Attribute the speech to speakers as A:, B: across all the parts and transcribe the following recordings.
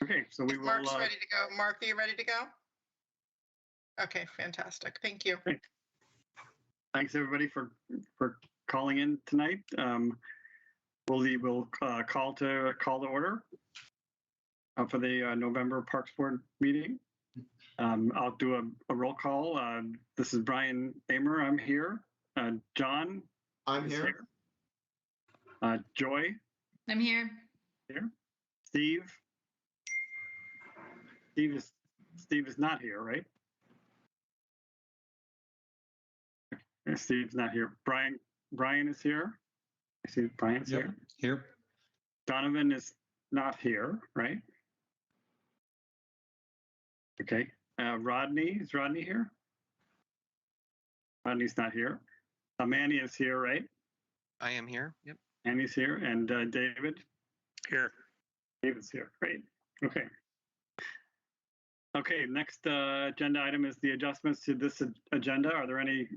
A: Okay, so we will.
B: Mark's ready to go. Mark, are you ready to go? Okay, fantastic. Thank you.
A: Great. Thanks everybody for calling in tonight. We'll call to order for the November Parks Board meeting. I'll do a roll call. This is Brian Amer. I'm here. John.
C: I'm here.
A: Joy.
D: I'm here.
A: Here. Steve. Steve is not here, right? Steve's not here. Brian is here. I see Brian's
E: Here.
A: Donovan is not here, right? Okay. Rodney, is Rodney here? Rodney's not here. Manny is here, right?
F: I am here. Yep.
A: Manny's here. And David? Here. David's here. Great. Okay. Okay, next agenda item is the adjustments to this agenda. Are there any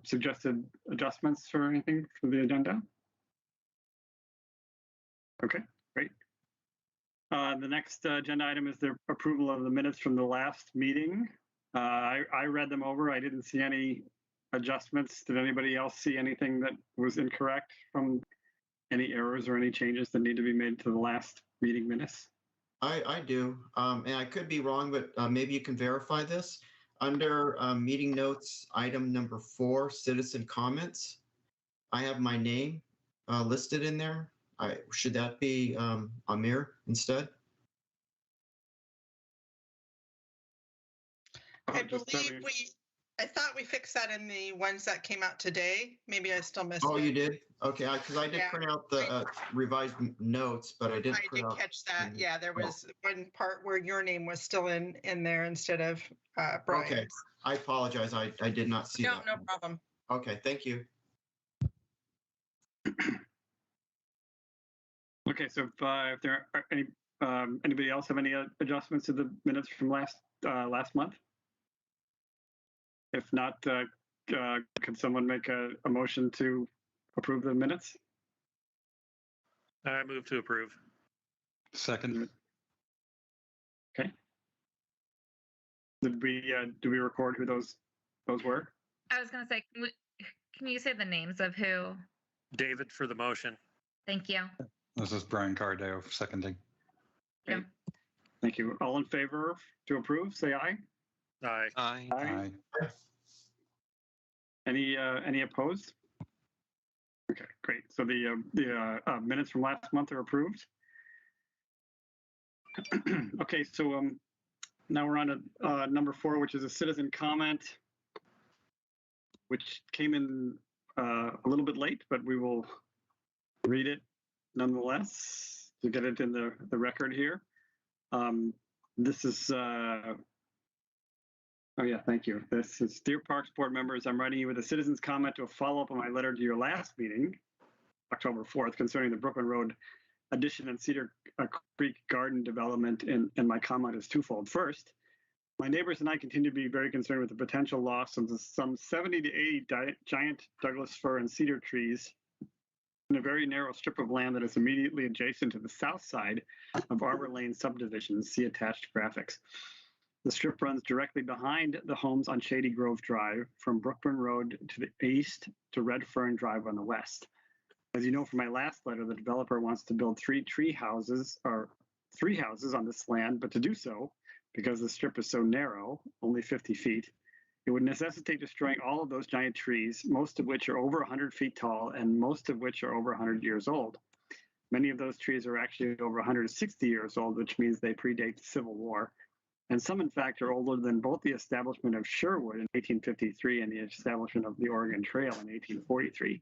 A: suggested adjustments or anything for the agenda? Okay, great. The next agenda item is the approval of the minutes from the last meeting. I read them over. I didn't see any adjustments. Did anybody else see anything that was incorrect from any errors or any changes that need to be made to the last meeting minutes?
C: I do, and I could be wrong, but maybe you can verify this. Under meeting notes, item number 4, citizen comments, I have my name listed in there. Should that be Amir instead?
B: I thought we fixed that in the ones that came out today. Maybe I still missed it.
C: Oh, you did? Okay, because I did print out the revised notes, but I didn't print out.
B: Catch that. Yeah, there was one part where your name was still in there instead of Brian's.
C: Okay, I apologize. I did not see that.
B: No problem.
C: Okay, thank you.
A: Okay, so if there are any, anybody else have any adjustments to the minutes from last month? If not, could someone make a motion to approve the minutes?
G: I move to approve.
E: Second.
A: Okay. Did we record who those were?
D: I was going to say, can you say the names of who?
G: David for the motion.
D: Thank you.
E: This is Brian Cardeo seconding.
D: Yeah.
A: Thank you. All in favor to approve, say aye.
G: Aye.
F: Aye.
E: Aye.
A: Any opposed? Okay, great. So the minutes from last month are approved. Okay, so now we're on to number 4, which is a citizen comment, which came in a little bit late, but we will read it nonetheless to get it in the record here. This is oh yeah, thank you. This is Dear Parks Board members. I'm writing you with a citizen's comment to follow up on my letter to your last meeting, October 4th, concerning the Brooklyn Road addition and Cedar Creek garden development. And my comment is twofold. First, my neighbors and I continue to be very concerned with the potential loss of some 70 to 80 giant Douglas fir and cedar trees in a very narrow strip of land that is immediately adjacent to the south side of Arbor Lane subdivision. See attached graphics. The strip runs directly behind the homes on Shady Grove Drive from Brooklyn Road to the east to Red Fern Drive on the west. As you know from my last letter, the developer wants to build 3 houses on this land, but to do so, because the strip is so narrow, only 50 feet, it would necessitate destroying all of those giant trees, most of which are over 100 feet tall and most of which are over 100 years old. Many of those trees are actually over 160 years old, which means they predate the Civil War. And some, in fact, are older than both the establishment of Sherwood in 1853 and the establishment of the Oregon Trail in 1843.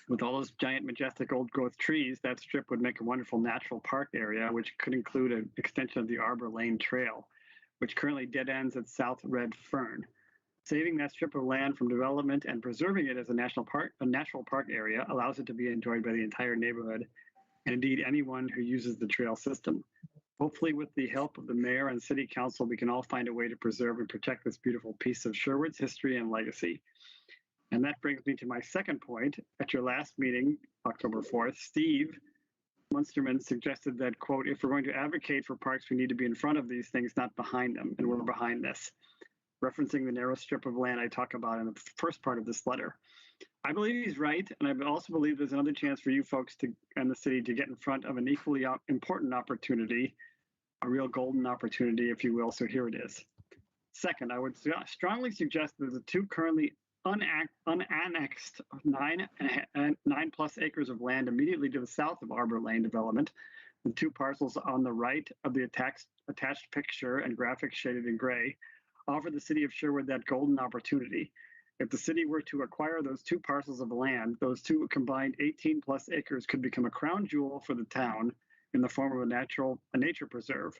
A: With all those giant, majestic old-growth trees, that strip would make a wonderful natural park area, which could include an extension of the Arbor Lane Trail, which currently dead ends at South Red Fern. Saving that strip of land from development and preserving it as a natural park area allows it to be enjoyed by the entire neighborhood, and indeed anyone who uses the trail system. Hopefully, with the help of the mayor and city council, we can all find a way to preserve and protect this beautiful piece of Sherwood's history and legacy. And that brings me to my second point. At your last meeting, October 4th, Steve Munsterman suggested that, quote, if we're going to advocate for parks, we need to be in front of these things, not behind them, and we're behind this, referencing the narrow strip of land I talk about in the first part of this letter. I believe he's right, and I also believe there's another chance for you folks and the city to get in front of an equally important opportunity, a real golden opportunity, if you will, so here it is. Second, I would strongly suggest that the two currently unannexed 9+ acres of land immediately to the south of Arbor Lane development, the two parcels on the right of the attached picture and graphic shaded in gray, offer the city of Sherwood that golden opportunity. If the city were to acquire those two parcels of land, those two combined 18+ acres could become a crown jewel for the town in the form of a nature preserve,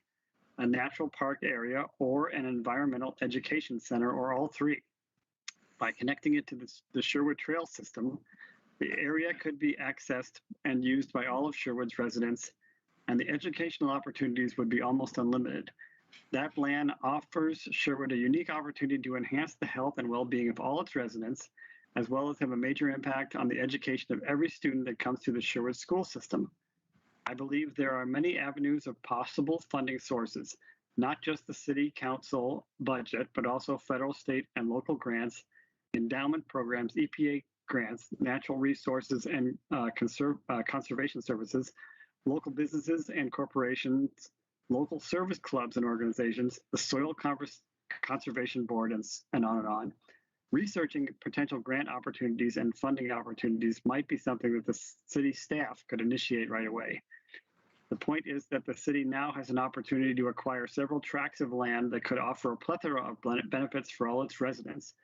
A: a natural park area, or an environmental education center, or all three. By connecting it to the Sherwood Trail system, the area could be accessed and used by all of Sherwood's residents, and the educational opportunities would be almost unlimited. That plan offers Sherwood a unique opportunity to enhance the health and well-being of all its residents, as well as have a major impact on the education of every student that comes through the Sherwood school system. I believe there are many avenues of possible funding sources, not just the city council budget, but also federal, state, and local grants, endowment programs, EPA grants, natural resources and conservation services, local businesses and corporations, local service clubs and organizations, the Soil Conservation Board, and on and on. Researching potential grant opportunities and funding opportunities might be something that the city staff could initiate right away. The point is that the city now has an opportunity to acquire several tracts of land that could offer a plethora of benefits for all its residents,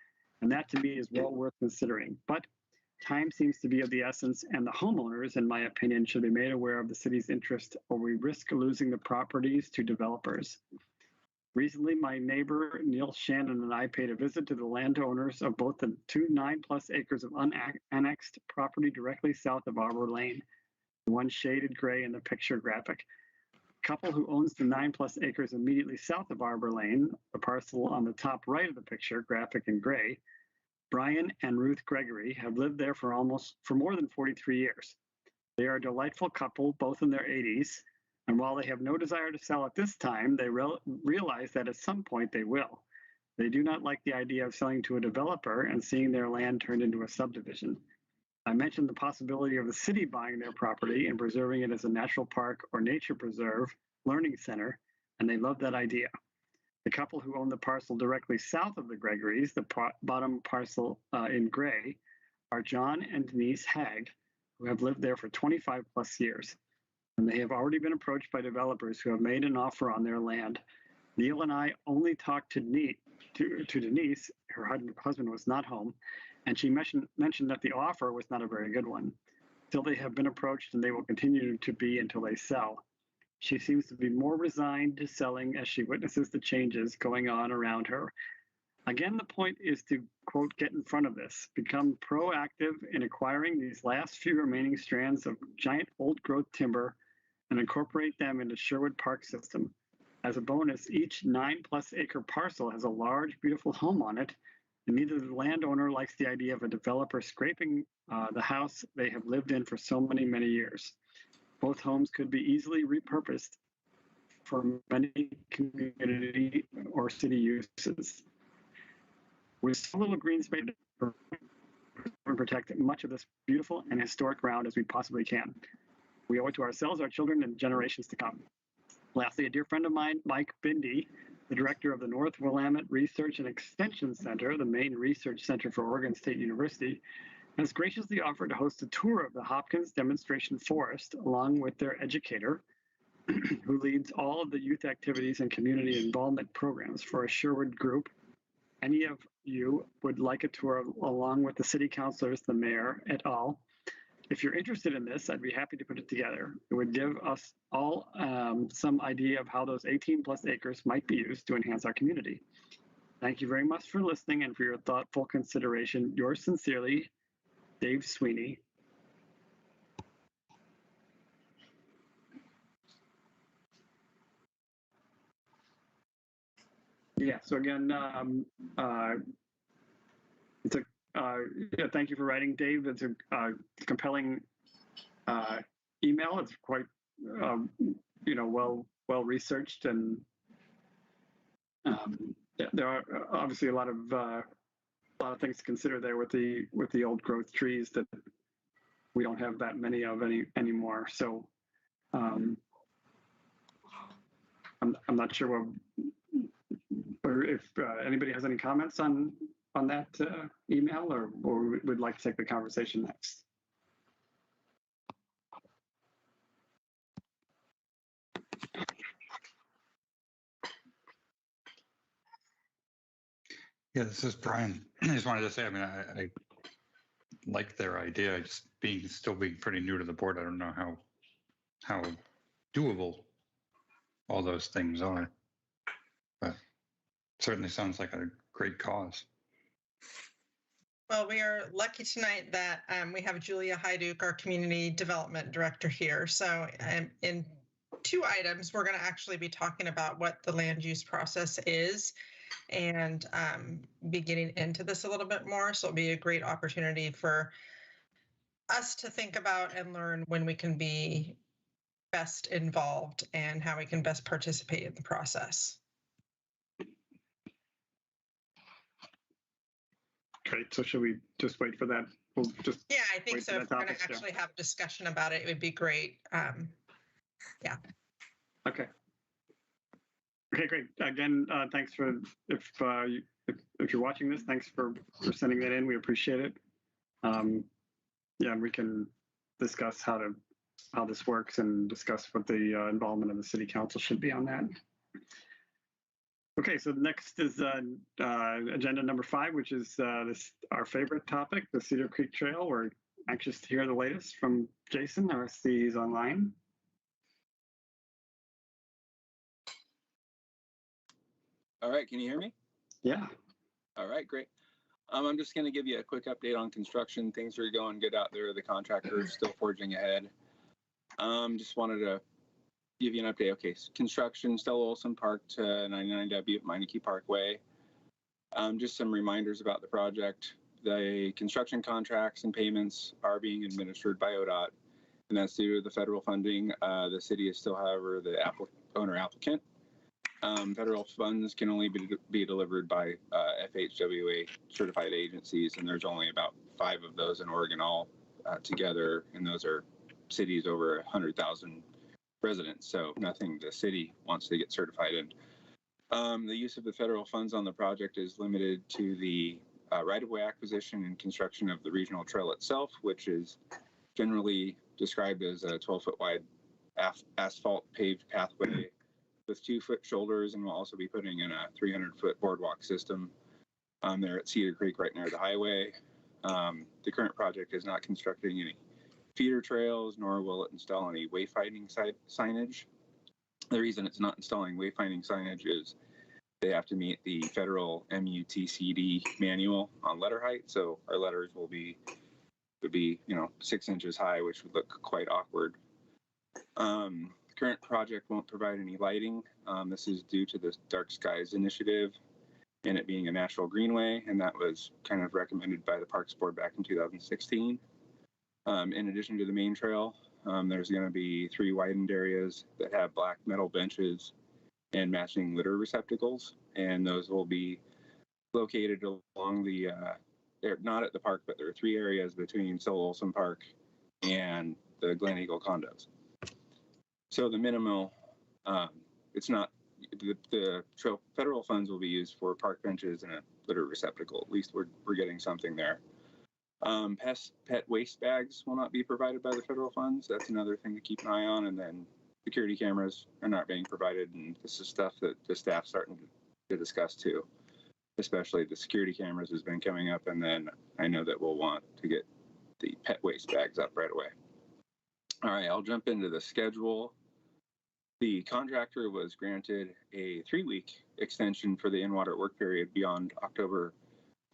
A: and that to me is well worth considering. But time seems to be of the essence, and the homeowners, in my opinion, should be made aware of the city's interest, or we risk losing the properties to developers. Recently, my neighbor, Neil Shannon, and I paid a visit to the landowners of both the 9+ acres of unannexed property directly south of Arbor Lane, the one shaded gray in the picture graphic. The couple who owns the 9+ acres immediately south of Arbor Lane, the parcel on the top right of the picture, graphic in gray, Brian and Ruth Gregory, have lived there for more than 43 years. They are a delightful couple, both in their 80s, and while they have no desire to sell at this time, they realize that at some point they will. They do not like the idea of selling to a developer and seeing their land turned into a subdivision. I mentioned the possibility of the city buying their property and preserving it as a natural park or nature preserve, learning center, and they love that idea. The couple who own the parcel directly south of the Gregorys, the bottom parcel in gray, are John and Denise Hagg, who have lived there for 25+ years. And they have already been approached by developers who have made an offer on their land. Neil and I only talked to Denise, her husband was not home, and she mentioned that the offer was not a very good one. Still, they have been approached, and they will continue to be until they sell. She seems to be more resigned to selling as she witnesses the changes going on around her. Again, the point is to, quote, get in front of this, become proactive in acquiring these last few remaining strands of giant old growth timber and incorporate them into Sherwood Park system. As a bonus, each 9+ acre parcel has a large, beautiful home on it, and neither the landowner likes the idea of a developer scraping the house they have lived in for so many, many years. Both homes could be easily repurposed for many community or city uses. With so little green space, we protect much of this wilful and historic ground as we possibly can. We owe it to ourselves, our children, and generations to come. Lastly, a dear friend of mine, Mike Bindi, the director of the North Willamette Research and Extension Center, the main research center for Oregon State University, has graciously offered to host a tour of the Hopkins Demonstration Forest along with their educator, who leads all of the youth activities and community involvement programs for a Sherwood group. Any of you would like a tour along with the city councilors, the mayor, et al. If you're interested in this, I'd be happy to put it together. It would give us all some idea of how those 18+ acres might be used to enhance our community. Thank you very much for listening and for your thoughtful consideration. Yours sincerely, Dave Sweeney. Yeah, so again, it's a yeah, thank you for writing, Dave. It's a compelling email. It's quite well researched, and there are obviously a lot of things to consider there with the old growth trees that we don't have that many of anymore. So I'm not sure if anybody has any comments on that email, or would like to take the conversation next.
E: Yeah, this is Brian. I just wanted to say, I mean, I like their idea. Just still being pretty new to the board, I don't know how doable all those things are, but certainly sounds like a great cause.
B: Well, we are lucky tonight that we have Julia Hyduke, our community development director here. So in 2 items, we're going to actually be talking about what the land use process is and be getting into this a little bit more. So it'll be a great opportunity for us to think about and learn when we can be best involved and how we can best participate in the process.
A: Great. So should we just wait for that? We'll just
B: I think so. If we're going to actually have discussion about it, it would be great. Yeah.
A: Okay. Okay, great. Again, thanks for if you're watching this, thanks for sending that in. We appreciate it. And we can discuss how this works and discuss what the involvement of the city council should be on that. Okay, so next is agenda number 5, which is our favorite topic, the Cedar Creek Trail. We're anxious to hear the latest from Jason. I see he's online.
H: All right, can you hear me?
A: Yeah.
H: All right, great. I'm just going to give you a quick update on construction. Things are going good out there. The contractor is still forging ahead. Just wanted to give you an update. Okay, so construction, Stella Olson Park to 99W at Meineke Parkway. Just some reminders about the project. The construction contracts and payments are being administered by ODOT, and that's due to the federal funding. The city is still, however, the owner applicant. Federal funds can only be delivered by FHWA certified agencies, and there's only about 5 of those in Oregon all together, and those are cities over 100,000 residents, so nothing the city wants to get certified in. The use of the federal funds on the project is limited to the right-of-way acquisition and construction of the regional trail itself, which is generally described as a 12-foot wide asphalt paved pathway with 2-foot shoulders, and we'll also be putting in a 300-foot boardwalk system there at Cedar Creek right near the highway. The current project is not constructing any feeder trails, nor will it install any wayfinding signage. The reason it's not installing wayfinding signage is they have to meet the federal MUTCD manual on letter height, so our letters would be 6 inches high, which would look quite awkward. The current project won't provide any lighting. This is due to the Dark Skies initiative and it being a natural greenway, and that was kind of recommended by the Parks Board back in 2016. In addition to the main trail, there's going to be 3 widened areas that have black metal benches and matching litter receptacles, and those will be located along the, they're not at the park, but there are 3 areas between Stella Olson Park and the Glen Eagle condos. So the minimal, it's not, the federal funds will be used for park benches and a litter receptacle. At least we're getting something there. Pet waste bags will not be provided by the federal funds. That's another thing to keep an eye on. And then security cameras are not being provided. And this is stuff that the staff's starting to discuss too. Especially the security cameras has been coming up. And then I know that we'll want to get the pet waste bags up right away. All right, I'll jump into the schedule. The contractor was granted a 3-week extension for the in-water work period beyond October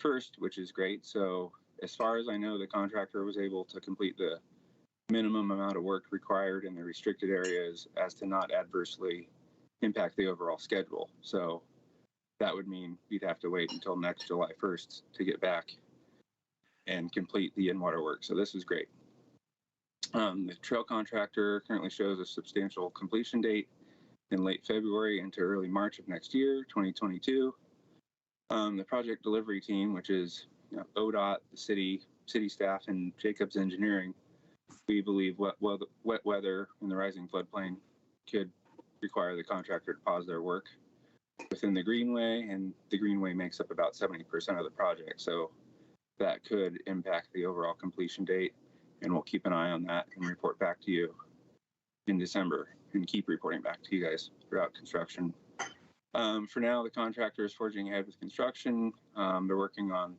H: 1st, which is great. So as far as I know, the contractor was able to complete the minimum amount of work required in the restricted areas as to not adversely impact the overall schedule. So that would mean we'd have to wait until next July 1st to get back and complete the in-water work. So this is great. The trail contractor currently shows a substantial completion date in late February into early March of next year, 2022. The project delivery team, which is ODOT, the city staff, and Jacobs Engineering, we believe wet weather in the rising floodplain could require the contractor to pause their work within the greenway, and the greenway makes up about 70% of the project. So that could impact the overall completion date, and we'll keep an eye on that and report back to you in December and keep reporting back to you guys throughout construction. For now, the contractor is forging ahead with construction. They're working on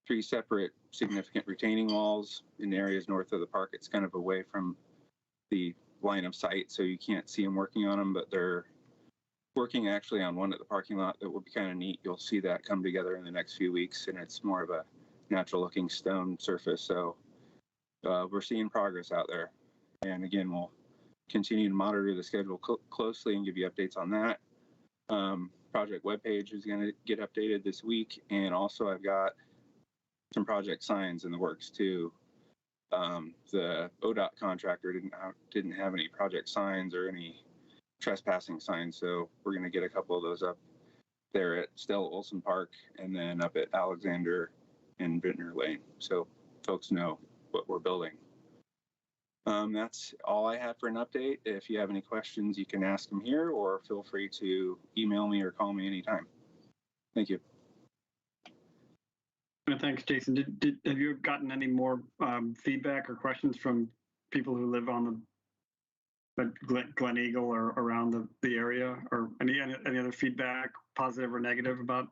H: 3 separate significant retaining walls in areas north of the park. It's kind of away from the line of sight, so you can't see them working on them, but they're working actually on one at the parking lot that will be kind of neat. You'll see that come together in the next few weeks, and it's more of a natural looking stone surface. So we're seeing progress out there. And again, we'll continue to monitor the schedule closely and give you updates on that. Project webpage is going to get updated this week. And also I've got some project signs in the works too. The ODOT contractor didn't have any project signs or any trespassing signs. So we're going to get a couple of those up there at Stella Olson Park and then up at Alexander and Vintner Lane. So folks know what we're building. That's all I have for an update. If you have any questions, you can ask them here or feel free to email me or call me anytime. Thank you.
A: Thanks, Jason. Have you gotten any more feedback or questions from people who live on the Glen Eagle or around the area, or any other feedback, positive or negative about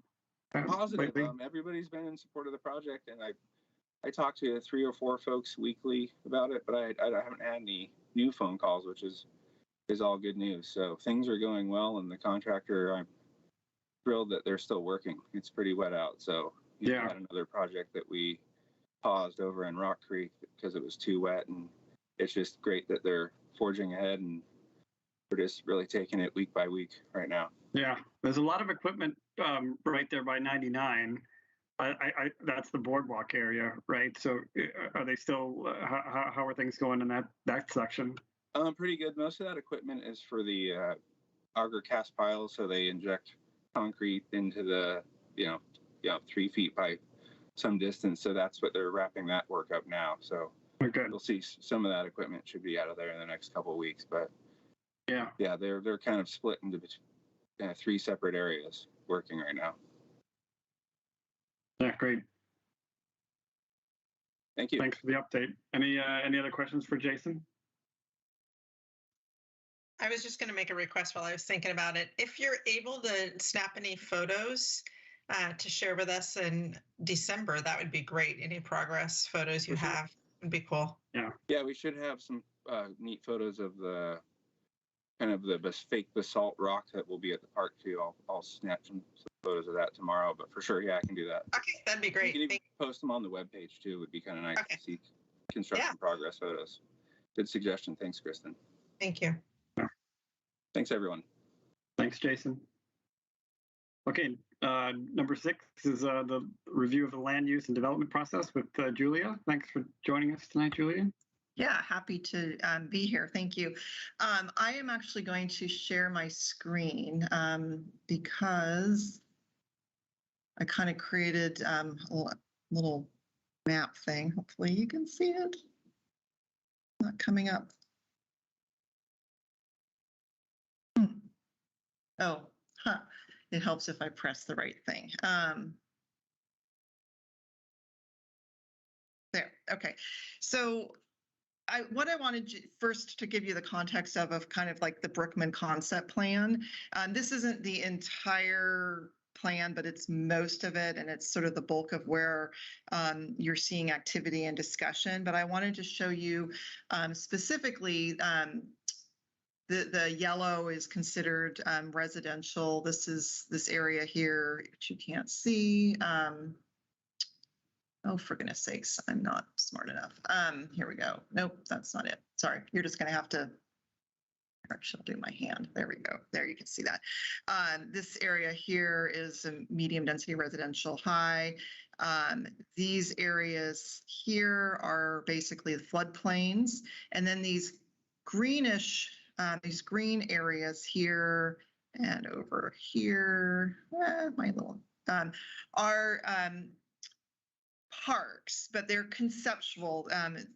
A: that?
H: Positive. Everybody's been in support of the project, and I talk to 3 or 4 folks weekly about it, but I haven't had any new phone calls, which is all good news. So things are going well, and the contractor, I'm thrilled that they're still working. It's pretty wet out, so we had another project that we paused over in Rock Creek because it was too wet, and it's just great that they're forging ahead, and we're just really taking it week by week right now. Yeah, there's a lot of equipment right there by 99. That's the boardwalk area, right? So are they still, how are things going in that section? Pretty good. Most of that equipment is for the auger cast piles. So they inject concrete into the, 3 feet by some distance. So that's what they're wrapping that work up now. So we'll see some of that equipment should be out of there in the next couple of weeks. But yeah, they're kind of split into 3 separate areas working right now. Yeah, great. Thank you. Thanks for the update. Any other questions for Jason?
B: I was just going to make a request while I was thinking about it. If you're able to snap any photos to share with us in December, that would be great. Any progress photos you have would be cool.
H: Yeah, we should have some neat photos of the kind of the fake basalt rock that will be at the park too. I'll snap some photos of that tomorrow, but for sure, yeah, I can do that.
B: Okay, that'd be great.
H: You can even post them on the webpage too. Would be kind of nice to see construction progress photos. Good suggestion. Thanks, Kristen.
B: Thank you.
H: Thanks, everyone.
A: Thanks, Jason. Okay, number 6 is the review of the land use and development process with Julia. Thanks for joining us tonight, Julia.
I: Yeah, happy to be here. Thank you. I am actually going to share my screen because I kind of created a little map thing. Hopefully you can see it. Not coming up. Oh, it helps if I press the right thing. There, okay. So what I wanted first to give you the context of kind of like the Brookman concept plan. This isn't the entire plan, but it's most of it, and it's sort of the bulk of where you're seeing activity and discussion. But I wanted to show you specifically the yellow is considered residential. This is this area here, which you can't see. Oh, for goodness sakes, I'm not smart enough. Here we go. Nope, that's not it. Sorry, you're just going to have to Actually, I'll do my hand. There we go. There you can see that. This area here is a medium density residential high. These areas here are basically the floodplains. And then these greenish, these green areas here and over here, my little, are parks, but they're conceptual.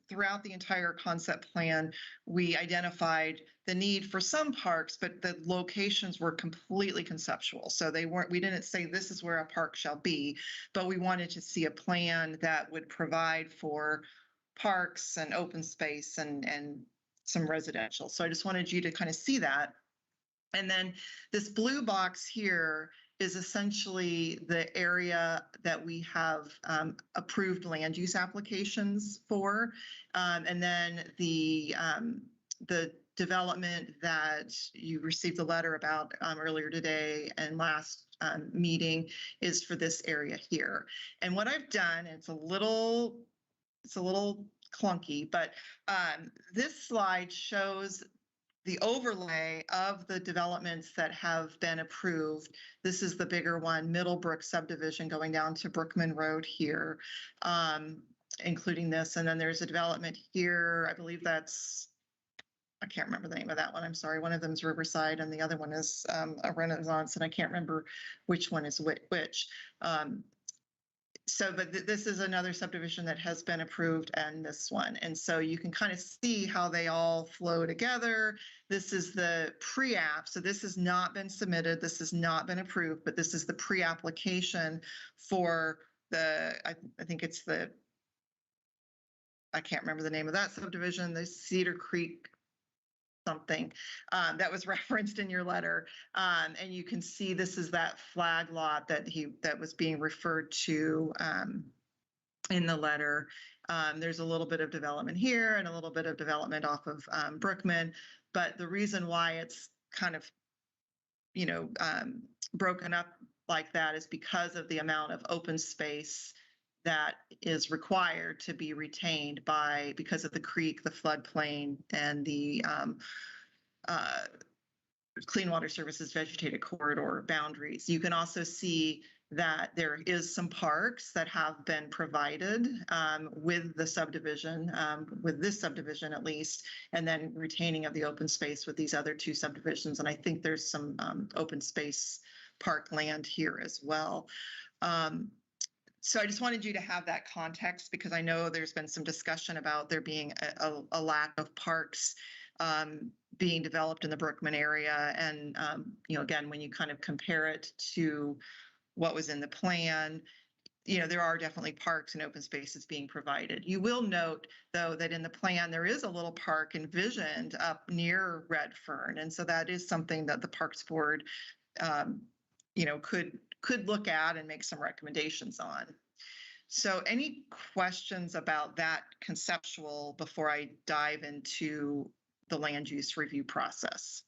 I: Throughout the entire concept plan, we identified the need for some parks, but the locations were completely conceptual. So we didn't say this is where a park shall be, but we wanted to see a plan that would provide for parks and open space and some residential. So I just wanted you to kind of see that. And then this blue box here is essentially the area that we have approved land use applications for. And then the development that you received the letter about earlier today and last meeting is for this area here. And what I've done, it's a little clunky, but this slide shows the overlay of the developments that have been approved. This is the bigger one, Middlebrook subdivision going down to Brookman Road here, including this. And then there's a development here. I believe that's, I can't remember the name of that one. I'm sorry. One of them is Riverside and the other one is a Renaissance, and I can't remember which one is which. But this is another subdivision that has been approved, and this one. And so you can kind of see how they all flow together. This is the pre-app. So this has not been submitted. This has not been approved, but this is the pre-application for I think it's I can't remember the name of that subdivision, the Cedar Creek something that was referenced in your letter. And you can see this is that flag lot that was being referred to in the letter. There's a little bit of development here and a little bit of development off of Brookman. But the reason why it's kind of, broken up like that is because of the amount of open space that is required to be retained because of the creek, the floodplain, and the Clean Water Services vegetated corridor boundaries. You can also see that there is some parks that have been provided with the subdivision, with this subdivision at least, and then retaining of the open space with these other two subdivisions. And I think there's some open space park land here as well. So I just wanted you to have that context because I know there's been some discussion about there being a lack of parks being developed in the Brookman area. And, again, when you kind of compare it to what was in the plan, there are definitely parks and open spaces being provided. You will note, though, that in the plan, there is a little park envisioned up near Redfern. And so that is something that the Parks Board, could look at and make some recommendations on. So any questions about that conceptual before I dive into the land use review process?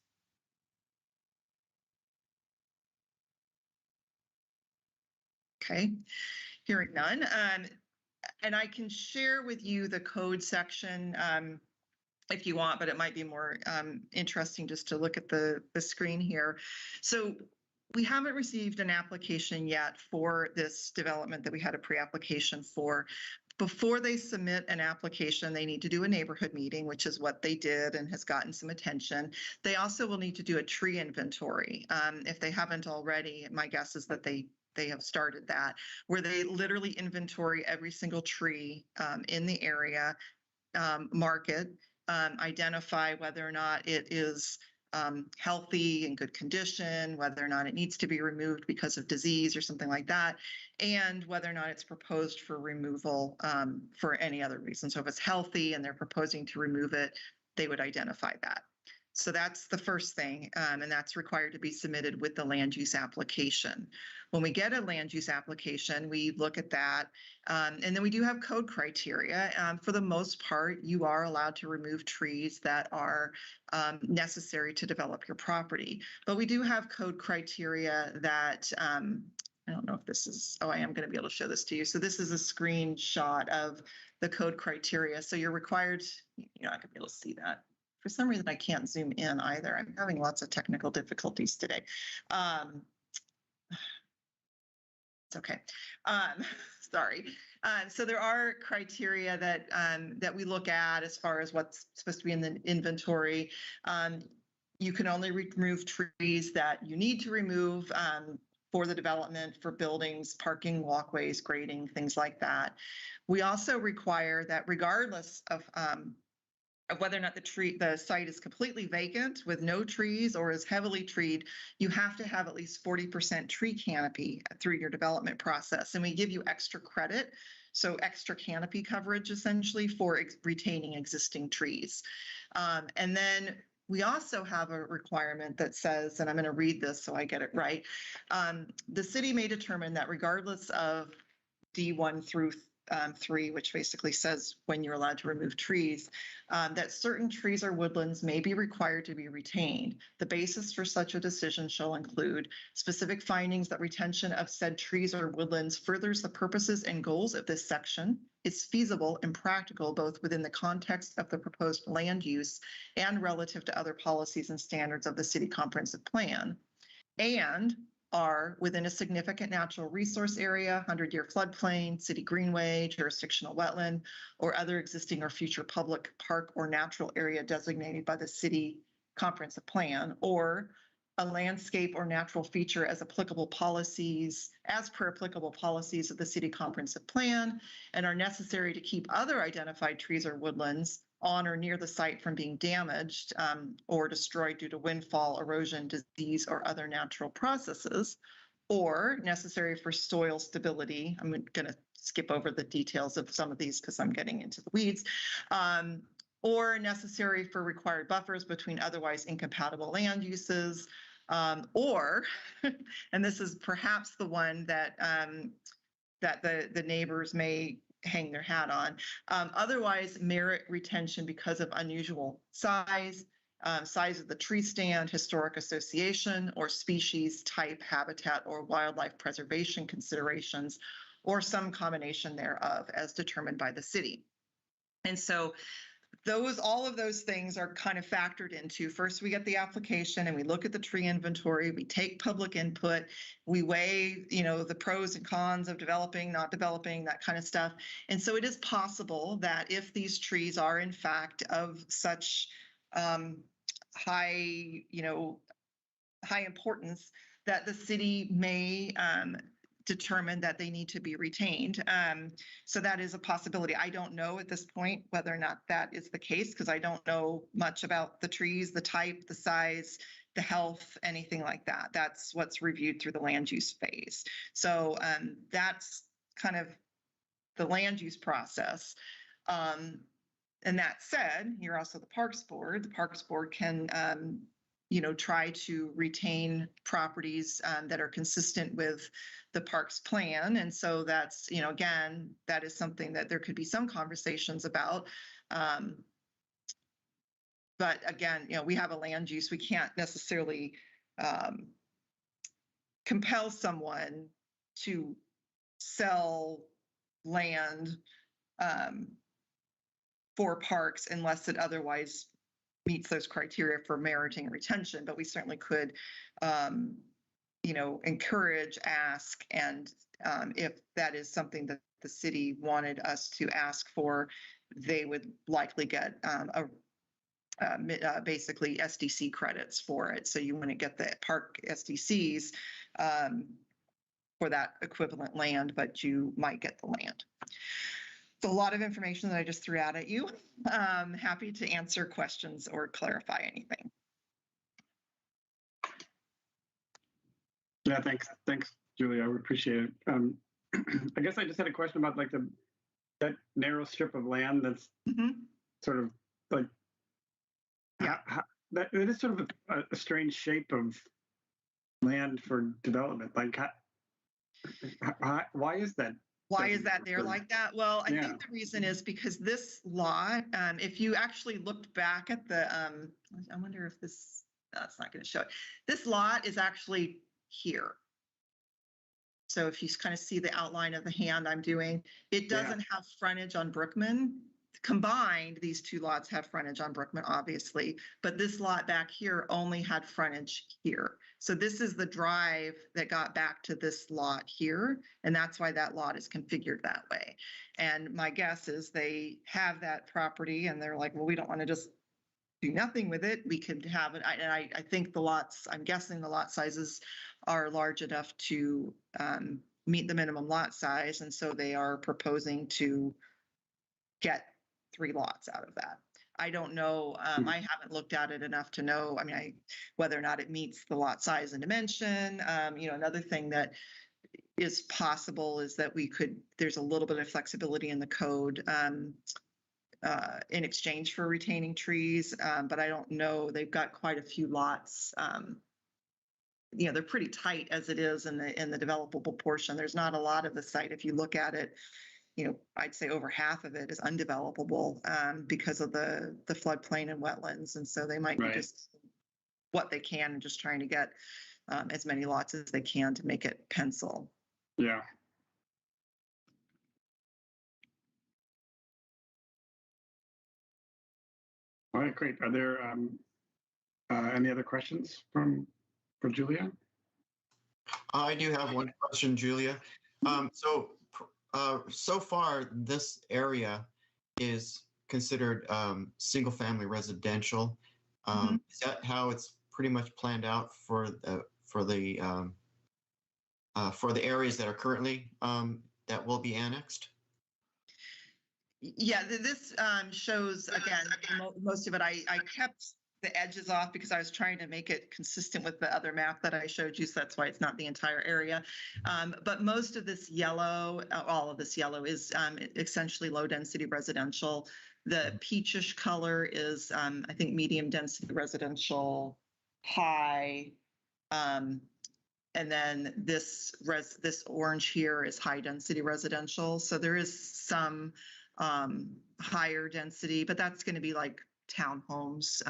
I: Okay, hearing none. And I can share with you the code section if you want, but it might be more interesting just to look at the screen here. So we haven't received an application yet for this development that we had a pre-application for. Before they submit an application, they need to do a neighborhood meeting, which is what they did and has gotten some attention. They also will need to do a tree inventory. If they haven't already, my guess is that they have started that, where they literally inventory every single tree in the area, mark it, identify whether or not it is healthy, in good condition, whether or not it needs to be removed because of disease or something like that, and whether or not it's proposed for removal for any other reason. So if it's healthy and they're proposing to remove it, they would identify that. So that's the first thing, and that's required to be submitted with the land use application. When we get a land use application, we look at that, and then we do have code criteria. For the most part, you are allowed to remove trees that are necessary to develop your property. But we do have code criteria that, I don't know if this is, I am going to be able to show this to you. So this is a screenshot of the code criteria. So you're required, I could be able to see that For some reason, I can't zoom in either. I'm having lots of technical difficulties today. It's okay. Sorry. So there are criteria that we look at as far as what's supposed to be in the inventory. You can only remove trees that you need to remove for the development, for buildings, parking, walkways, grading, things like that. We also require that regardless of whether or not the site is completely vacant with no trees or is heavily treed, you have to have at least 40% tree canopy through your development process. And we give you extra credit, so extra canopy coverage essentially for retaining existing trees. And then we also have a requirement that says, and I'm going to read this so I get it right, the city may determine that regardless of D1 through 3, which basically says when you're allowed to remove trees, that certain trees or woodlands may be required to be retained. The basis for such a decision shall include specific findings that retention of said trees or woodlands furthers the purposes and goals of this section, is feasible and practical both within the context of the proposed land use and relative to other policies and standards of the city comprehensive plan, and are within a significant natural resource area, 100-year floodplain, city greenway, jurisdictional wetland, or other existing or future public park or natural area designated by the city comprehensive plan, or a landscape or natural feature as per applicable policies of the city comprehensive plan, and are necessary to keep other identified trees or woodlands on or near the site from being damaged or destroyed due to windfall, erosion, disease, or other natural processes, or necessary for soil stability. I'm going to skip over the details of some of these because I'm getting into the weeds. Or necessary for required buffers between otherwise incompatible land uses, or, and this is perhaps the one that the neighbors may hang their hat on, otherwise merit retention because of unusual size of the tree stand, historic association, or species, type, habitat, or wildlife preservation considerations, or some combination thereof as determined by the city. And so all of those things are kind of factored into. First, we get the application and we look at the tree inventory, we take public input, we weigh, the pros and cons of developing, not developing, that kind of stuff. And so it is possible that if these trees are in fact of such high importance, that the city may determine that they need to be retained. So that is a possibility. I don't know at this point whether or not that is the case because I don't know much about the trees, the type, the size, the health, anything like that. That's what's reviewed through the land use phase. So that's kind of the land use process. And that said, you're also the Parks Board. The Parks Board can try to retain properties that are consistent with the parks plan. And so that's, again, that is something that there could be some conversations about. But again, we have a land use. We can't necessarily compel someone to sell land for parks unless it otherwise meets those criteria for meriting retention, but we certainly could, encourage, ask, and if that is something that the city wanted us to ask for, they would likely get basically SDC credits for it. So you wouldn't get the park SDCs for that equivalent land, but you might get the land. It's a lot of information that I just threw out at you. Happy to answer questions or clarify anything.
A: Yeah, thanks, Julia. I would appreciate it. I guess I just had a question about like that narrow strip of land that's sort of like, that it is sort of a strange shape of land for development. Like, why is that?
I: Why is that there like that? Well, I think the reason is because this lot, if you actually looked back at the, I wonder if this, that's not going to show it. This lot is actually here. So if you kind of see the outline of the hand I'm doing, it doesn't have frontage on Brookman. combined, these two lots have frontage on Brookman, obviously, but this lot back here only had frontage here. So this is the drive that got back to this lot here, and that's why that lot is configured that way. And my guess is they have that property and they're like, well, we don't want to just do nothing with it. We could have it. And I think the lots, I'm guessing the lot sizes are large enough to meet the minimum lot size. And so they are proposing to get 3 lots out of that. I don't know. I haven't looked at it enough to know. I mean, whether or not it meets the lot size and dimension. Another thing that is possible is that there's a little bit of flexibility in the code in exchange for retaining trees, but I don't know. They've got quite a few lots. They're pretty tight as it is in the developable portion. There's not a lot of the site. If you look at it, I'd say over half of it is undevelopable because of the floodplain and wetlands. And so they might be just what they can and just trying to get as many lots as they can to make it pencil.
A: Yeah. All right, great. Are there any other questions for Julia?
C: I do have one question, Julia. So far, this area is considered single-family residential. Is that how it's pretty much planned out for the areas that are currently that will be annexed?
I: Yeah, this shows, again, most of it. I kept the edges off because I was trying to make it consistent with the other map that I showed you. So that's why it's not the entire area. But most of this yellow, all of this yellow is essentially low density residential. The peachish color is, I think, medium density residential, high. And then this orange here is high density residential. So there is some higher density, but that's going to be like townhomes.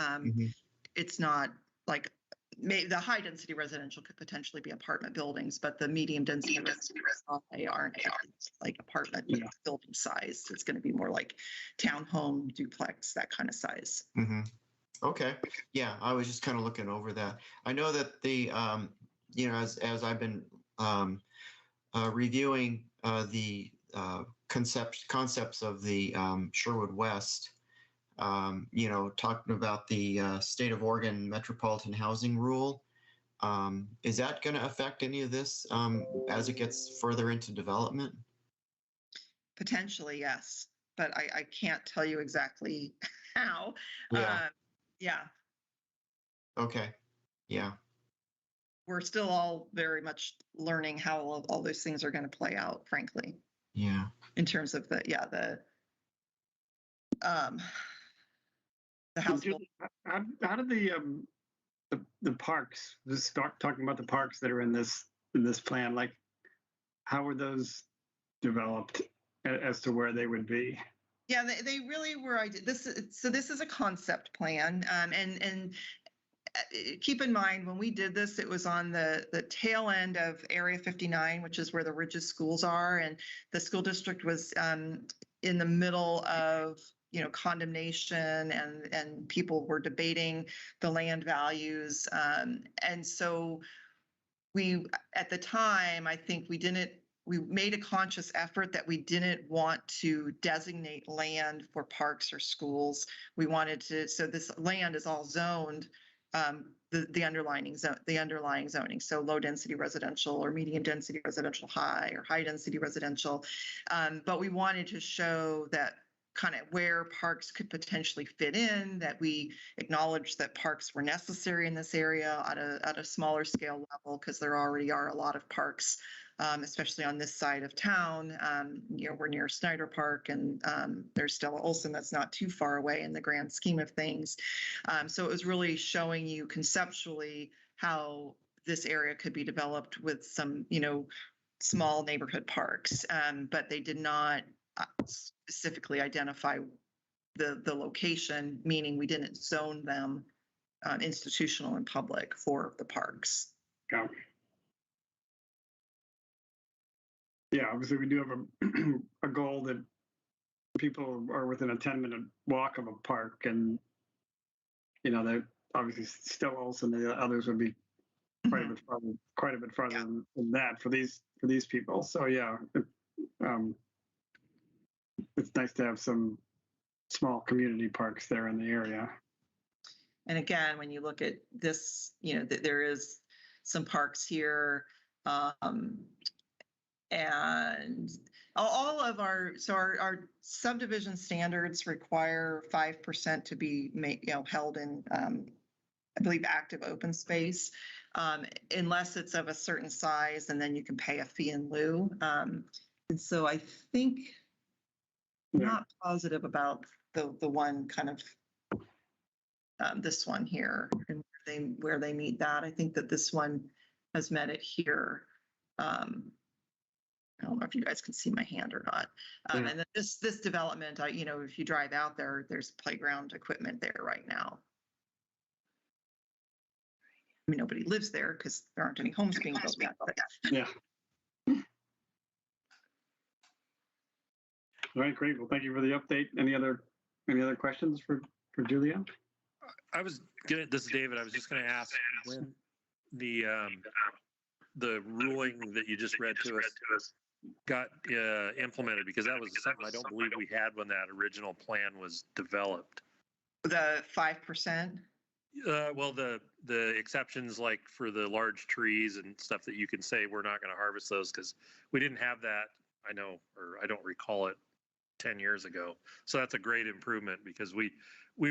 I: It's not like the high density residential could potentially be apartment buildings, but the medium density residential, they aren't like apartment building size. It's going to be more like townhome, duplex, that kind of size.
C: Okay. Yeah, I was just kind of looking over that. I know that the as I've been reviewing the concepts of the Sherwood West, talking about the state of Oregon metropolitan housing rule. Is that going to affect any of this as it gets further into development?
I: Potentially, yes, but I can't tell you exactly how. Yeah.
C: Okay. Yeah.
I: We're still all very much learning how all those things are going to play out, frankly.
C: Yeah.
I: In terms of the house.
A: How did the parks, just start talking about the parks that are in this plan, like how were those developed as to where they would be?
I: Yeah, they really were. This is a concept plan, and keep in mind when we did this, it was on the tail end of Area 59, which is where the Ridges schools are, and the school district was in the middle of condemnation, and people were debating the land values, and so we at the time, I think we made a conscious effort that we didn't want to designate land for parks or schools. We wanted to, so this land is all zoned, the underlying zoning. So low density residential or medium density residential high or high density residential. But we wanted to show that kind of where parks could potentially fit in, that we acknowledged that parks were necessary in this area at a smaller scale level, because there already are a lot of parks, especially on this side of town. We're near Snyder Park, and there's Stella Olson that's not too far away in the grand scheme of things. So it was really showing you conceptually how this area could be developed with some, small neighborhood parks, but they did not specifically identify the location, meaning we didn't zone them institutional and public for the parks.
A: Yeah, obviously we do have a goal that people are within a 10-minute walk of a park, and they're obviously still Olson. The others would be quite a bit farther
I: Yeah.
A: than that for these people. So yeah, it's nice to have some small community parks there in the area.
I: And again, when you look at this, there is some parks here, and all of our subdivision standards require 5% to be held in, I believe, active open space, unless it's of a certain size, and then you can pay a fee in lieu. And so I think, I'm not positive about the one kind of this one here and where they meet that. I think that this one has met it here. I don't know if you guys can see my hand or not. And then this development, if you drive out there, there's playground equipment there right now. I mean, nobody lives there because there aren't any homes being built yet. But
A: Yeah. All right, great. Well, thank you for the update. Any other questions for Julia?
G: This is David. I was just going to ask when the ruling that you just read to us got implemented, because that was something I don't believe we had when that original plan was developed.
I: the 5%.
G: Well, the exceptions, like for the large trees and stuff, that you can say we're not going to harvest those, because we didn't have that. I know, or I don't recall it 10 years ago. So that's a great improvement, because we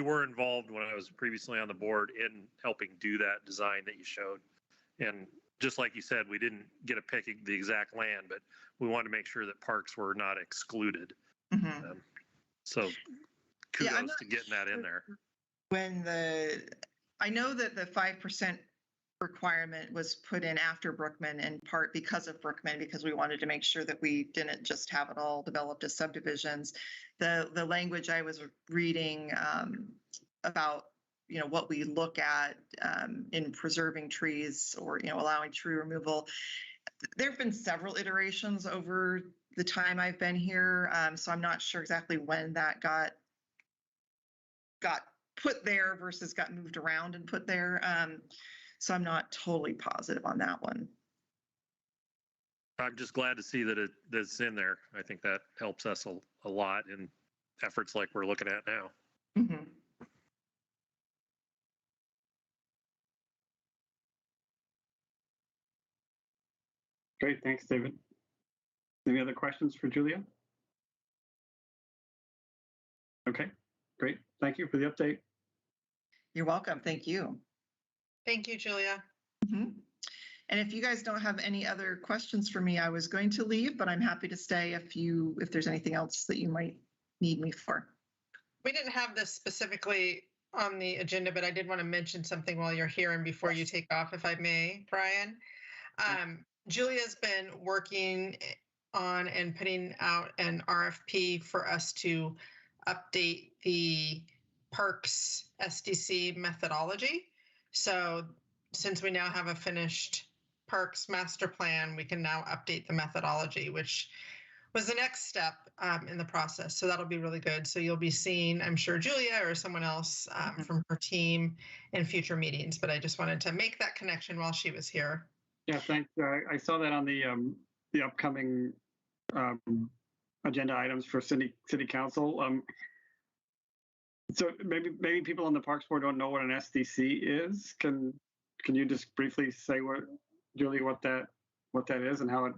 G: were involved when I was previously on the board in helping do that design that you showed. And just like you said, we didn't get to pick the exact land, but we wanted to make sure that parks were not excluded.
I: Mm-hmm.
G: So kudos to getting that in there.
I: I know that the 5% requirement was put in after Brookman, in part because of Brookman, because we wanted to make sure that we didn't just have it all developed as subdivisions. The language I was reading about what we look at in preserving trees, or allowing tree removal, there have been several iterations over the time I've been here, so I'm not sure exactly when that got put there versus got moved around and put there. So I'm not totally positive on that one.
G: I'm just glad to see that it's in there. I think that helps us a lot in efforts like we're looking at now.
I: Mm-hmm.
A: Great, thanks, David. Any other questions for Julia? Okay, great. Thank you for the update.
I: You're welcome. Thank you.
B: Thank you, Julia.
I: Mm-hmm. And if you guys don't have any other questions for me, I was going to leave, but I'm happy to stay if there's anything else that you might need me for.
B: We didn't have this specifically on the agenda, but I did want to mention something while you're here and before you take off, if I may, Brian. Julia's been working on and putting out an RFP for us to update the Parks SDC methodology. So since we now have a finished Parks master plan, we can now update the methodology, which was the next step in the process. So that'll be really good. So you'll be seeing, I'm sure, Julia or someone else from her team in future meetings, but I just wanted to make that connection while she was here.
A: Yeah, thanks. I saw that on the upcoming agenda items for city council. So maybe people on the Parks Board don't know what an SDC is. Can you just briefly say Julie, what that is and how it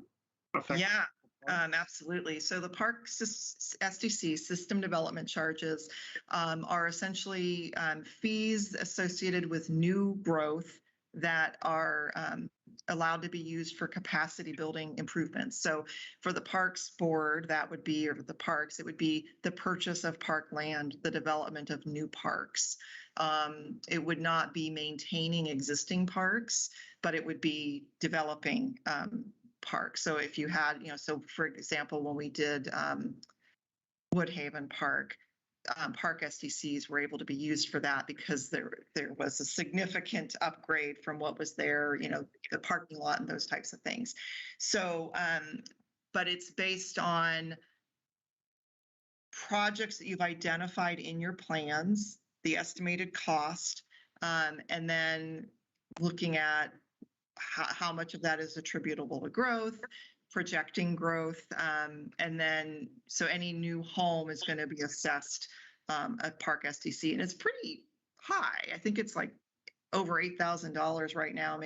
A: affects?
I: Yeah, absolutely. So the Parks SDC, System Development Charges, are essentially fees associated with new growth that are allowed to be used for capacity building improvements. So for the Parks Board, that would be, or the parks, it would be the purchase of park land, the development of new parks. It would not be maintaining existing parks, but it would be developing parks. So if you had, so for example, when we did Woodhaven Park, park SDCs were able to be used for that because there was a significant upgrade from what was there, the parking lot and those types of things. So, but it's based on projects that you've identified in your plans, the estimated cost, and then looking at how much of that is attributable to growth, projecting growth, and then so any new home is going to be assessed at Park SDC, and it's pretty high. I think it's like over $8,000 right now.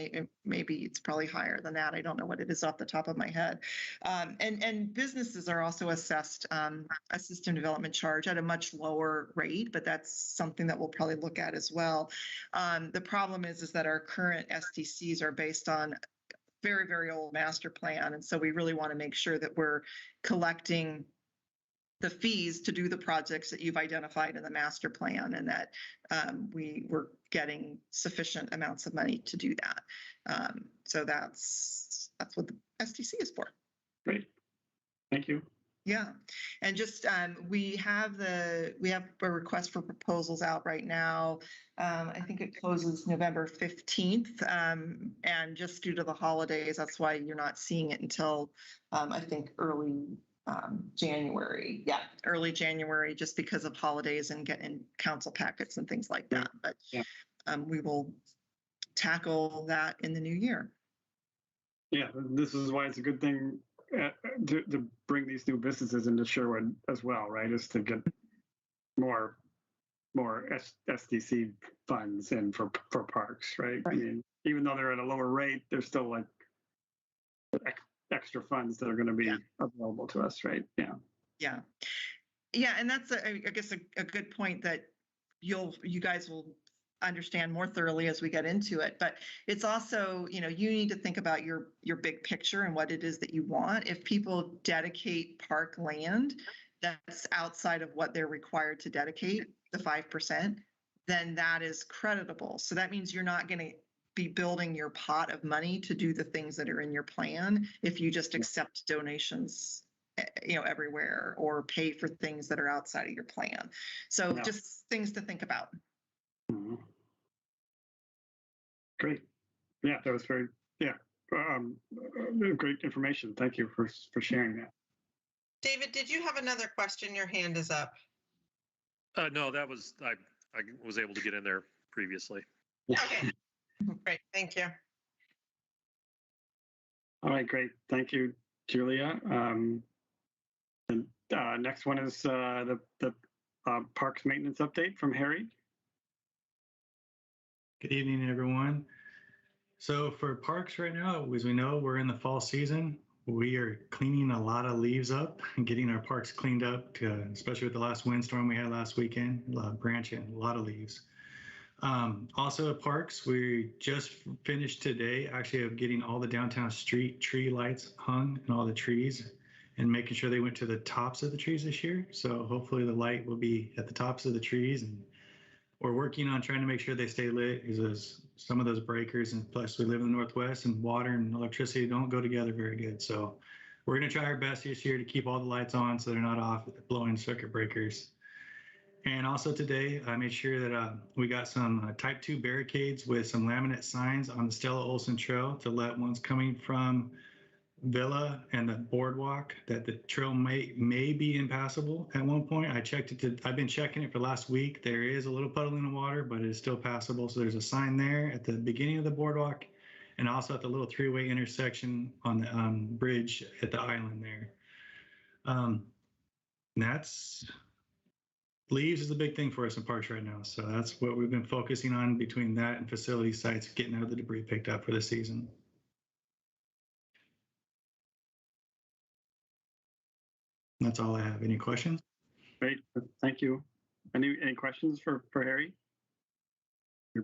I: Maybe it's probably higher than that. I don't know what it is off the top of my head. And businesses are also assessed a system development charge at a much lower rate, but that's something that we'll probably look at as well. The problem is that our current SDCs are based on very, very old master plan. And so we really want to make sure that we're collecting the fees to do the projects that you've identified in the master plan, and that we're getting sufficient amounts of money to do that. So that's what the SDC is for.
A: Great. Thank you.
I: Yeah, and just we have a request for proposals out right now. I think it closes November 15th, and just due to the holidays, that's why you're not seeing it until I think early January. Yeah, early January, just because of holidays and getting council packets and things like that. But we will tackle that in the new year.
A: Yeah, this is why it's a good thing to bring these new businesses into Sherwood as well, right? Is to get more SDC funds in for parks, right? I mean, even though they're at a lower rate, they're still like extra funds that are going to be available to us, right?
I: Yeah, and that's I guess a good point that you guys will understand more thoroughly as we get into it. But it's also, you need to think about your big picture and what it is that you want. If people dedicate park land that's outside of what they're required to dedicate, the 5%, then that is creditable. So that means you're not going to be building your pot of money to do the things that are in your plan if you just accept donations everywhere or pay for things that are outside of your plan. So just things to think about.
A: Great. Yeah, that was very great information. Thank you for sharing that.
B: David, did you have another question? Your hand is up.
G: No, that was I was able to get in there previously.
B: Okay. Great. Thank you.
A: All right, great. Thank you, Julia. And next one is the parks maintenance update from Harry.
J: Good evening, everyone. So for parks right now, as we know, we're in the fall season. We are cleaning a lot of leaves up and getting our parks cleaned up, especially with the last windstorm we had last weekend, a lot of branching, a lot of leaves. Also at parks, we just finished today actually of getting all the downtown street tree lights hung and all the trees and making sure they went to the tops of the trees this year. So hopefully the light will be at the tops of the trees, and we're working on trying to make sure they stay lit because some of those breakers, and plus we live in the Northwest and water and electricity don't go together very good. So we're going to try our best this year to keep all the lights on so they're not off blowing circuit breakers. And also today, I made sure that we got some type 2 barricades with some laminate signs on the Stella Olson Trail to let ones coming from Villa and the boardwalk that the trail may be impassable at one point. I checked it. I've been checking it for last week. There is a little puddle in the water, but it is still passable. So there's a sign there at the beginning of the boardwalk and also at the little 3-way intersection on the bridge at the island there. That's leaves is a big thing for us in parks right now. So that's what we've been focusing on between that and facility sites, getting out of the debris picked up for the season. That's all I have. Any questions?
A: Great, thank you. Any questions for Harry?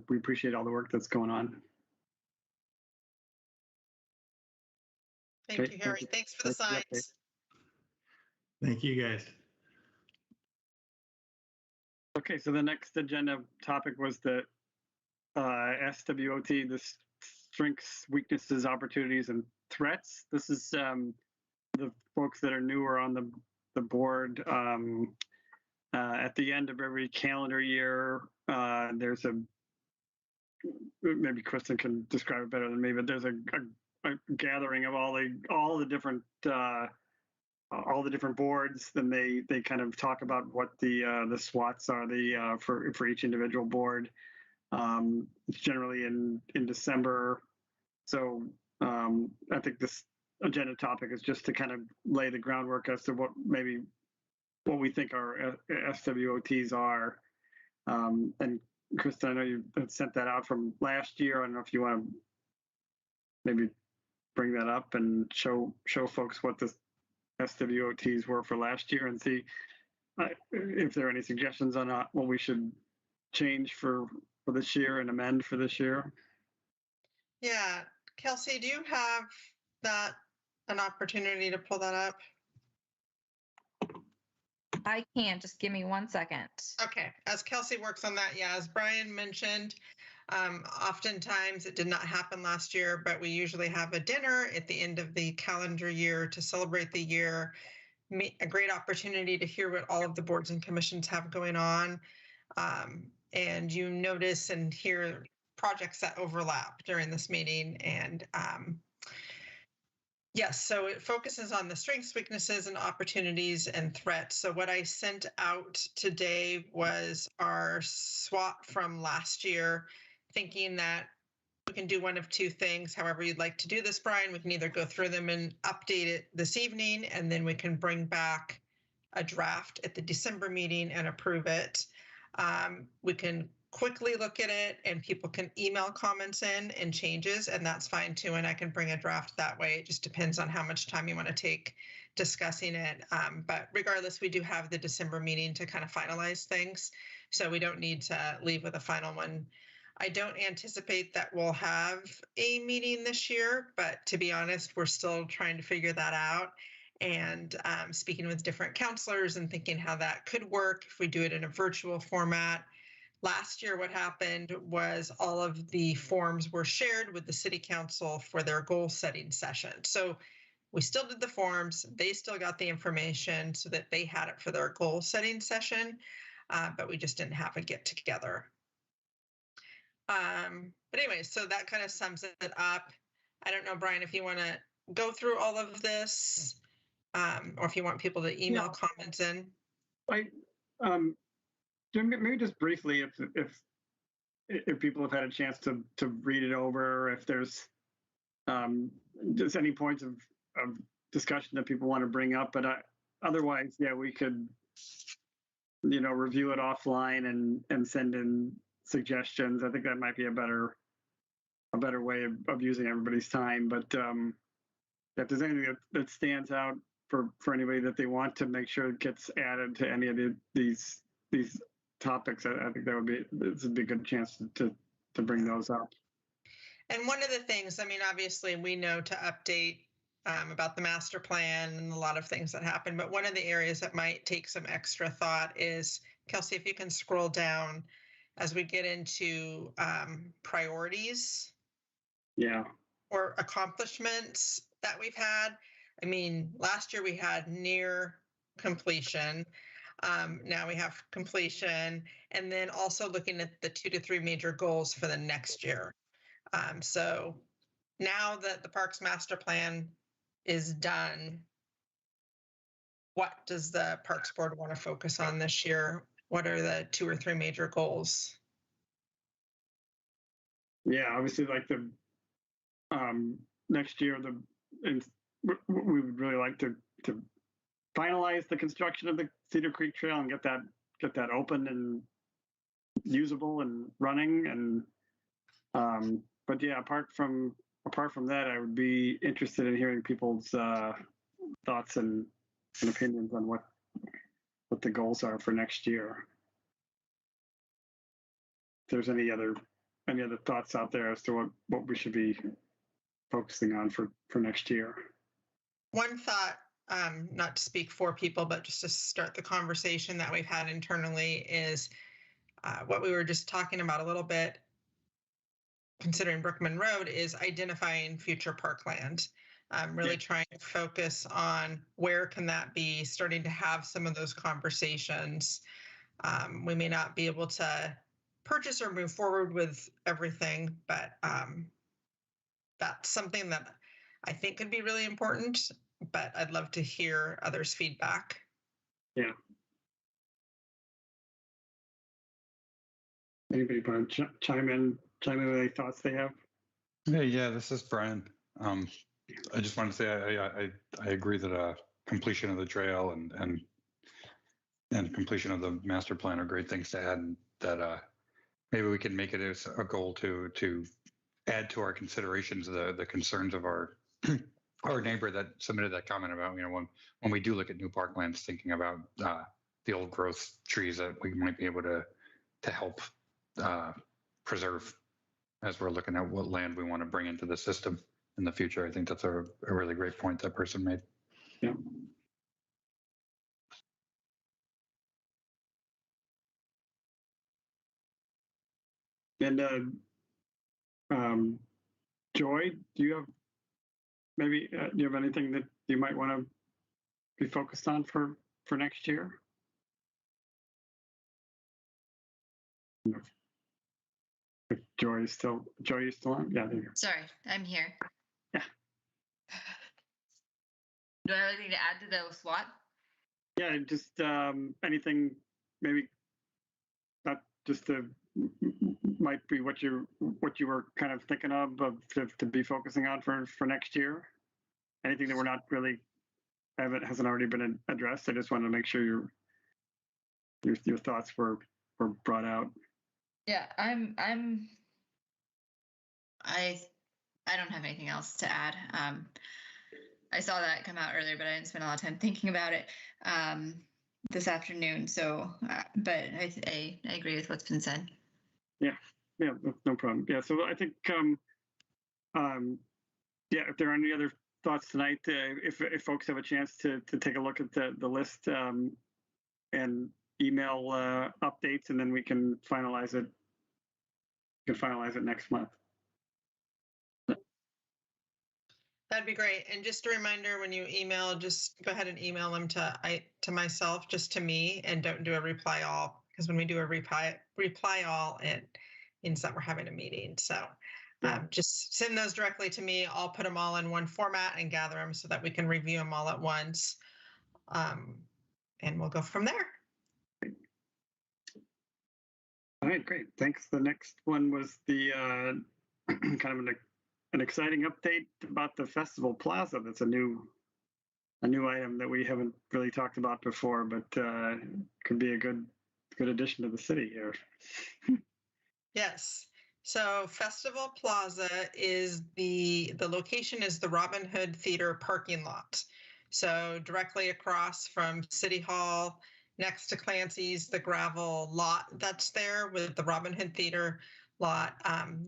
A: We appreciate all the work that's going on.
B: Thank you, Harry. Thanks for the signs.
J: Thank you, guys.
A: Okay, so the next agenda topic was the SWOT, the strengths, weaknesses, opportunities, and threats. This is the folks that are newer on the board. At the end of every calendar year, there's maybe Kristen can describe it better than me, but there's a gathering of all the different all the different boards. Then they kind of talk about what the SWATs are for each individual board. It's generally in December. So I think this agenda topic is just to kind of lay the groundwork as to what we think our SWOTs are. And Krista, I know you had sent that out from last year. I don't know if you want to maybe bring that up and show folks what the SWOTs were for last year and see if there are any suggestions on what we should change for this year and amend for this year.
B: Yeah, Kelsey, do you have an opportunity to pull that up?
D: I can. Just give me 1 second.
B: Okay, as Kelsey works on that, yeah, as Brian mentioned, oftentimes it did not happen last year, but we usually have a dinner at the end of the calendar year to celebrate the year. A great opportunity to hear what all of the boards and commissions have going on. And you notice and hear projects that overlap during this meeting. And yes, so it focuses on the strengths, weaknesses, and opportunities and threats. So what I sent out today was our SWOT from last year, thinking that we can do one of two things. However you'd like to do this, Brian, we can either go through them and update it this evening, and then we can bring back a draft at the December meeting and approve it. We can quickly look at it and people can email comments in and changes, and that's fine too. And I can bring a draft that way. It just depends on how much time you want to take discussing it. But regardless, we do have the December meeting to kind of finalize things. So we don't need to leave with a final one. I don't anticipate that we'll have a meeting this year, but to be honest, we're still trying to figure that out. And speaking with different counselors and thinking how that could work if we do it in a virtual format. Last year, what happened was all of the forms were shared with the city council for their goal setting session. So we still did the forms, they still got the information so that they had it for their goal setting session, but we just didn't have a get together. But anyway, so that kind of sums it up. I don't know, Brian, if you want to go through all of this, or if you want people to email comments in.
A: Maybe just briefly, if people have had a chance to read it over, if there's just any points of discussion that people want to bring up, but otherwise, yeah, we could, review it offline and send in suggestions. I think that might be a better way of using everybody's time. But if there's anything that stands out for anybody that they want to make sure it gets added to any of these topics, I think this would be a good chance to bring those up.
B: And one of the things, I mean, obviously we know to update about the master plan and a lot of things that happen, but one of the areas that might take some extra thought is, Kelsey, if you can scroll down as we get into priorities.
A: Yeah.
B: Or accomplishments that we've had. I mean, last year we had near completion. Now we have completion, and then also looking at the 2 to 3 major goals for the next year. So now that the Parks Master Plan is done, what does the Parks Board want to focus on this year? What are the 2 or 3 major goals?
A: Yeah, obviously, like the next year, we would really like to finalize the construction of the Cedar Creek Trail and get that open and usable and running. And but yeah, apart from that, I would be interested in hearing people's thoughts and opinions on what the goals are for next year. If there's any other thoughts out there as to what we should be focusing on for next year. One
B: thought, not to speak for people, but just to start the conversation that we've had internally, is what we were just talking about a little bit, considering Brookman Road, is identifying future parkland. Really trying to focus on where can that be, starting to have some of those conversations. We may not be able to purchase or move forward with everything, but that's something that I think could be really important but I'd love to hear others' feedback.
A: Yeah. Anybody want to chime in with any thoughts they have?
E: Yeah, this is Brian. I just wanted to say I agree that completion of the trail and completion of the master plan are great things to add, and that maybe we can make it as a goal to add to our considerations the concerns of our our neighbor that submitted that comment about, when we do look at new parklands, thinking about the old growth trees that we might be able to help preserve as we're looking at what land we want to bring into the system in the future. I think that's a really great point that person made.
A: Yeah. And Joy, do you have anything that you might want to be focused on for next year? If Joy is still on? Yeah, there you go.
K: Sorry, I'm here.
A: Yeah.
K: Do I have anything to add to the SWOT?
A: Yeah, just anything maybe not just might be what you were kind of thinking of to be focusing on for next year. Anything that we're not really hasn't already been addressed. I just wanted to make sure your thoughts were brought out.
K: Yeah, I don't have anything else to add. I saw that come out earlier, but I didn't spend a lot of time thinking about it this afternoon. So, but I agree with what's been said.
A: Yeah, no problem. Yeah, so I think if there are any other thoughts tonight, if folks have a chance to take a look at the list and email updates, and then we can finalize it. Next month.
B: That'd be great. And just a reminder, when you email, just go ahead and email them to myself, just to me, and don't do a reply all, because when we do a reply all, it means that we're having a meeting. So just send those directly to me. I'll put them all in one format and gather them so that we can review them all at once. And we'll go from there.
A: All right, great. Thanks. The next one was the kind of an exciting update about the Festival Plaza. That's a new item that we haven't really talked about before, but could be a good addition to the city here.
B: Yes. So Festival Plaza is the location is the Robin Hood Theater parking lot. So directly across from City Hall, next to Clancy's, the gravel lot that's there with the Robin Hood Theater lot.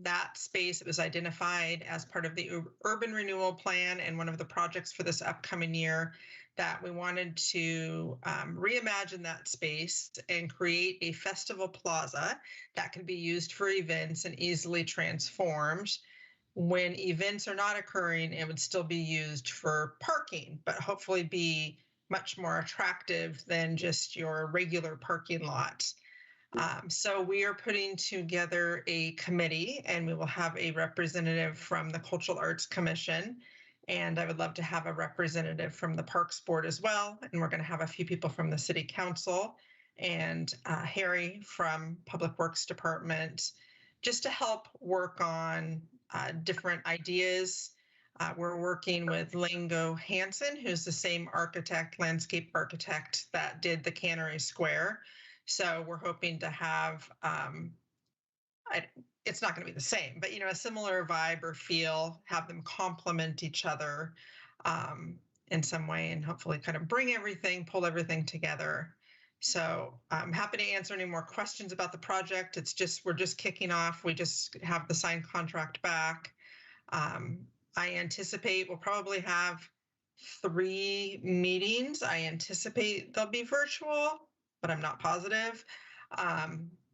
B: That space was identified as part of the urban renewal plan and one of the projects for this upcoming year, that we wanted to reimagine that space and create a festival plaza that can be used for events and easily transformed. When events are not occurring, it would still be used for parking, but hopefully be much more attractive than just your regular parking lot. So we are putting together a committee, and we will have a representative from the Cultural Arts Commission, and I would love to have a representative from the Parks Board as well. And we're going to have a few people from the City Council and Harry from Public Works Department, just to help work on different ideas. We're working with Lango Hansen, who's the same landscape architect that did the Cannery Square. So we're hoping to have, it's not going to be the same, but a similar vibe or feel, have them complement each other in some way, and hopefully kind of pull everything together. So I'm happy to answer any more questions about the project. We're just kicking off. We just have the signed contract back. I anticipate we'll probably have 3 meetings. I anticipate they'll be virtual, but I'm not positive.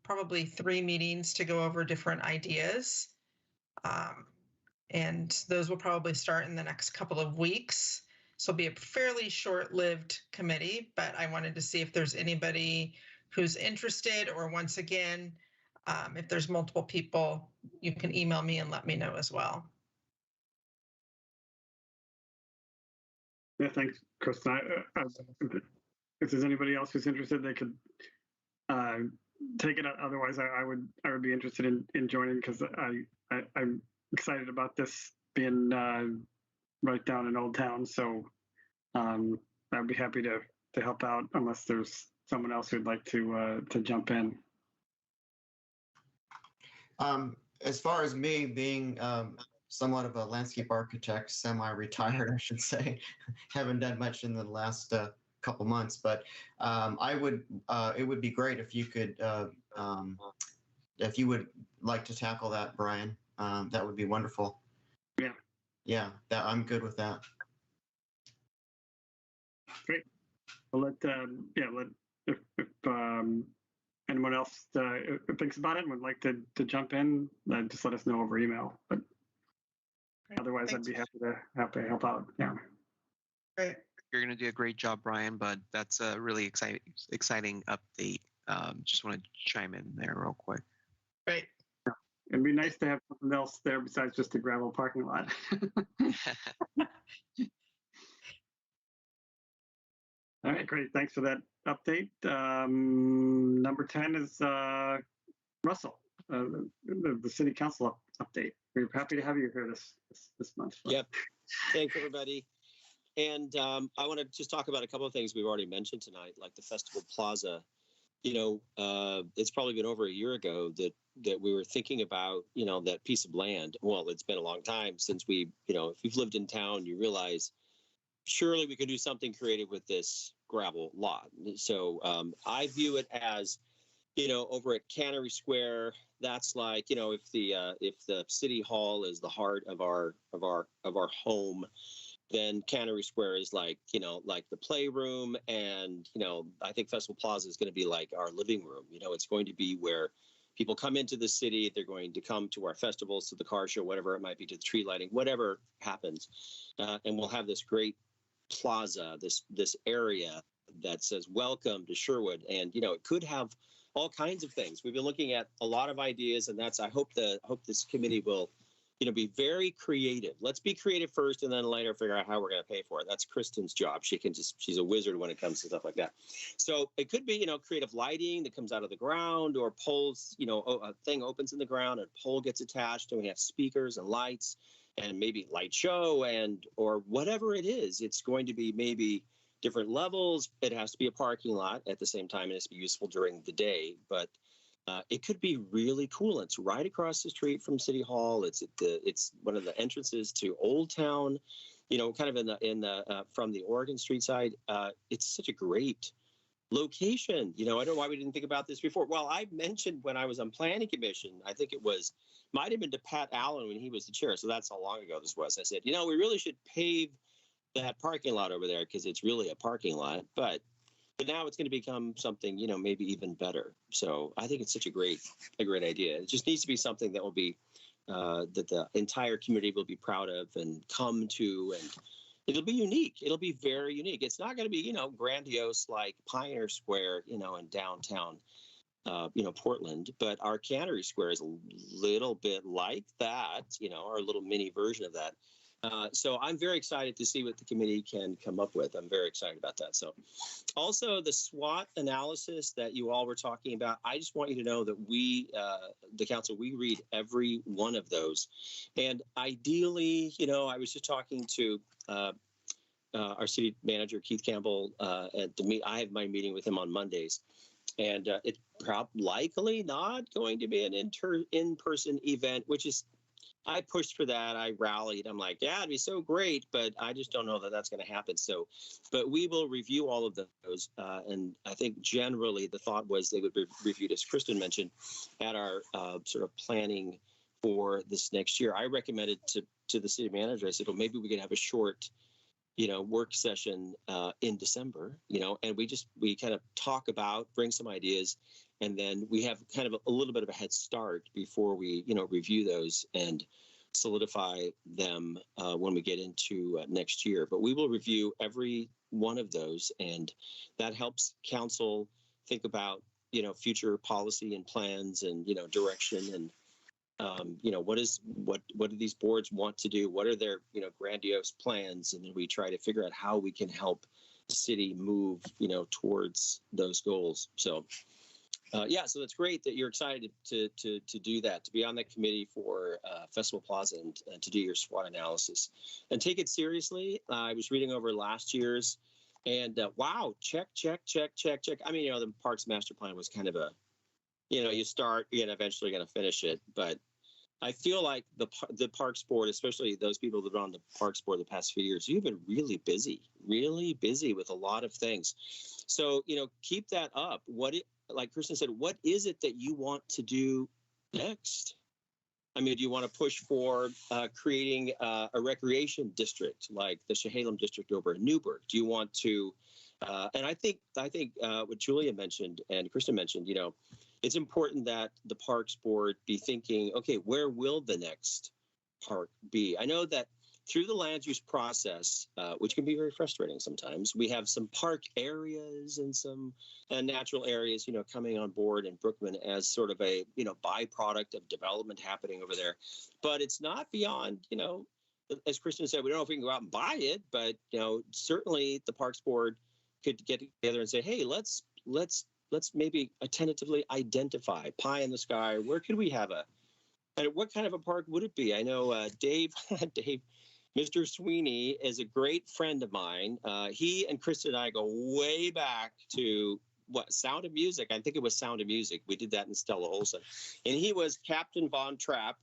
B: Probably 3 meetings to go over different ideas. And those will probably start in the next couple of weeks. So it'll be a fairly short-lived committee, but I wanted to see if there's anybody who's interested, or once again, if there's multiple people, you can email me and let me know as well.
A: Yeah, thanks, Kristen. If there's anybody else who's interested, they could take it. Otherwise, I would be interested in joining because I'm excited about this being right down in Old Town. So I'd be happy to help out unless there's someone else who'd like to jump in.
C: As far as me being somewhat of a landscape architect, semi-retired, I should say, haven't done much in the last couple months, but it would be great if you could, if you would like to tackle that, Brian. That would be wonderful.
A: Yeah.
C: Yeah, I'm good with that.
A: Great. Well, if anyone else thinks about it and would like to jump in, just let us know over email. But otherwise,
B: Thanks.
A: I'd be happy to help out. Yeah.
B: Great.
F: You're going to do a great job, Brian, but that's a really exciting update. Just want to chime in there real quick.
B: Great.
A: It'd be nice to have something else there besides just a gravel parking lot. All right, great. Thanks for that update. Number 10 is Russell, the city council update. We're happy to have you here this month.
L: Yep. Thanks, everybody. And I want to just talk about a couple of things we've already mentioned tonight, like the Festival Plaza. It's probably been over a year ago that we were thinking about, that piece of land. Well, it's been a long time since if you've lived in town, you realize surely we could do something creative with this gravel lot. So I view it as, over at Cannery Square, that's like, if the city hall is the heart of our home, then Cannery Square is like, like the playroom. And, I think Festival Plaza is going to be like our living room. It's going to be where people come into the city. They're going to come to our festivals, to the car show, whatever it might be, to the tree lighting, whatever happens. And we'll have this great plaza, this area that says welcome to Sherwood. And, it could have all kinds of things. We've been looking at a lot of ideas, and I hope this committee will be very creative. Let's be creative first and then later figure out how we're going to pay for it. That's Kristen's job. She's a wizard when it comes to stuff like that. So it could be, creative lighting that comes out of the ground, or poles, a thing opens in the ground and pole gets attached, and we have speakers and lights and maybe light show or whatever it is. It's going to be maybe different levels. It has to be a parking lot at the same time. It has to be useful during the day, but it could be really cool. It's right across the street from City Hall. It's one of the entrances to Old Town, kind of in the from the Oregon Street side. It's such a great location. I don't know why we didn't think about this before. Well, I mentioned when I was on Planning Commission, I think might have been to Pat Allen when he was the chair. So that's how long ago this was. I said, we really should pave that parking lot over there because it's really a parking lot, but now it's going to become something, maybe even better. So I think it's such a great idea. It just needs to be something that will be, that the entire community will be proud of and come to, and it'll be unique. It'll be very unique. It's not going to be, grandiose like Pioneer Square, in downtown, Portland, but our Cannery Square is a little bit like that, our little mini version of that. So I'm very excited to see what the committee can come up with. I'm very excited about that. So also the SWOT analysis that you all were talking about, I just want you to know that we, the council, we read every one of those. And ideally, I was just talking to our city manager, Keith Campbell, at I have my meeting with him on Mondays. And it's likely not going to be an in-person event, which is, I pushed for that. I rallied. I'm like, yeah, it'd be so great, but I just don't know that that's going to happen. So, but we will review all of those. And I think generally the thought was they would be reviewed, as Kristen mentioned, at our sort of planning for this next year. I recommended to the city manager, I said, well, maybe we could have a short, work session in December, and we kind of talk about, bring some ideas, and then we have kind of a little bit of a head start before we, review those and solidify them when we get into next year. But we will review every one of those, and that helps council think about, future policy and plans and, direction. what do these boards want to do? What are their, grandiose plans? And then we try to figure out how we can help the city move, towards those goals. So, so that's great that you're excited to do that, to be on that committee for Festival Plaza and to do your SWOT analysis and take it seriously. I was reading over last year's and wow, check. I mean, the Parks Master Plan was kind of a, you start, you're eventually going to finish it. But I feel like the Parks Board, especially those people that have been on the Parks Board the past few years, you've been really busy with a lot of things. So, keep that up. Like Kristen said, what is it that you want to do next? I mean, do you want to push for creating a recreation district like the Chehalem district over in Newburgh? Do you want to, and I think what Julia mentioned and Kristen mentioned, it's important that the Parks Board be thinking, okay, where will the next park be? I know that through the land use process, which can be very frustrating sometimes, we have some park areas and some natural areas, coming on board in Brookman as sort of a, byproduct of development happening over there. But it's not beyond, as Kristen said, we don't know if we can go out and buy it, but, certainly the Parks Board could get together and say, hey, let's maybe tentatively identify pie in the sky. Where could we have and what kind of a park would it be? I know Dave, Mr. Sweeney is a great friend of mine. He and Kristen and I go way back to Sound of Music. I think it was Sound of Music. We did that in Stella Olson. And he was Captain Von Trapp.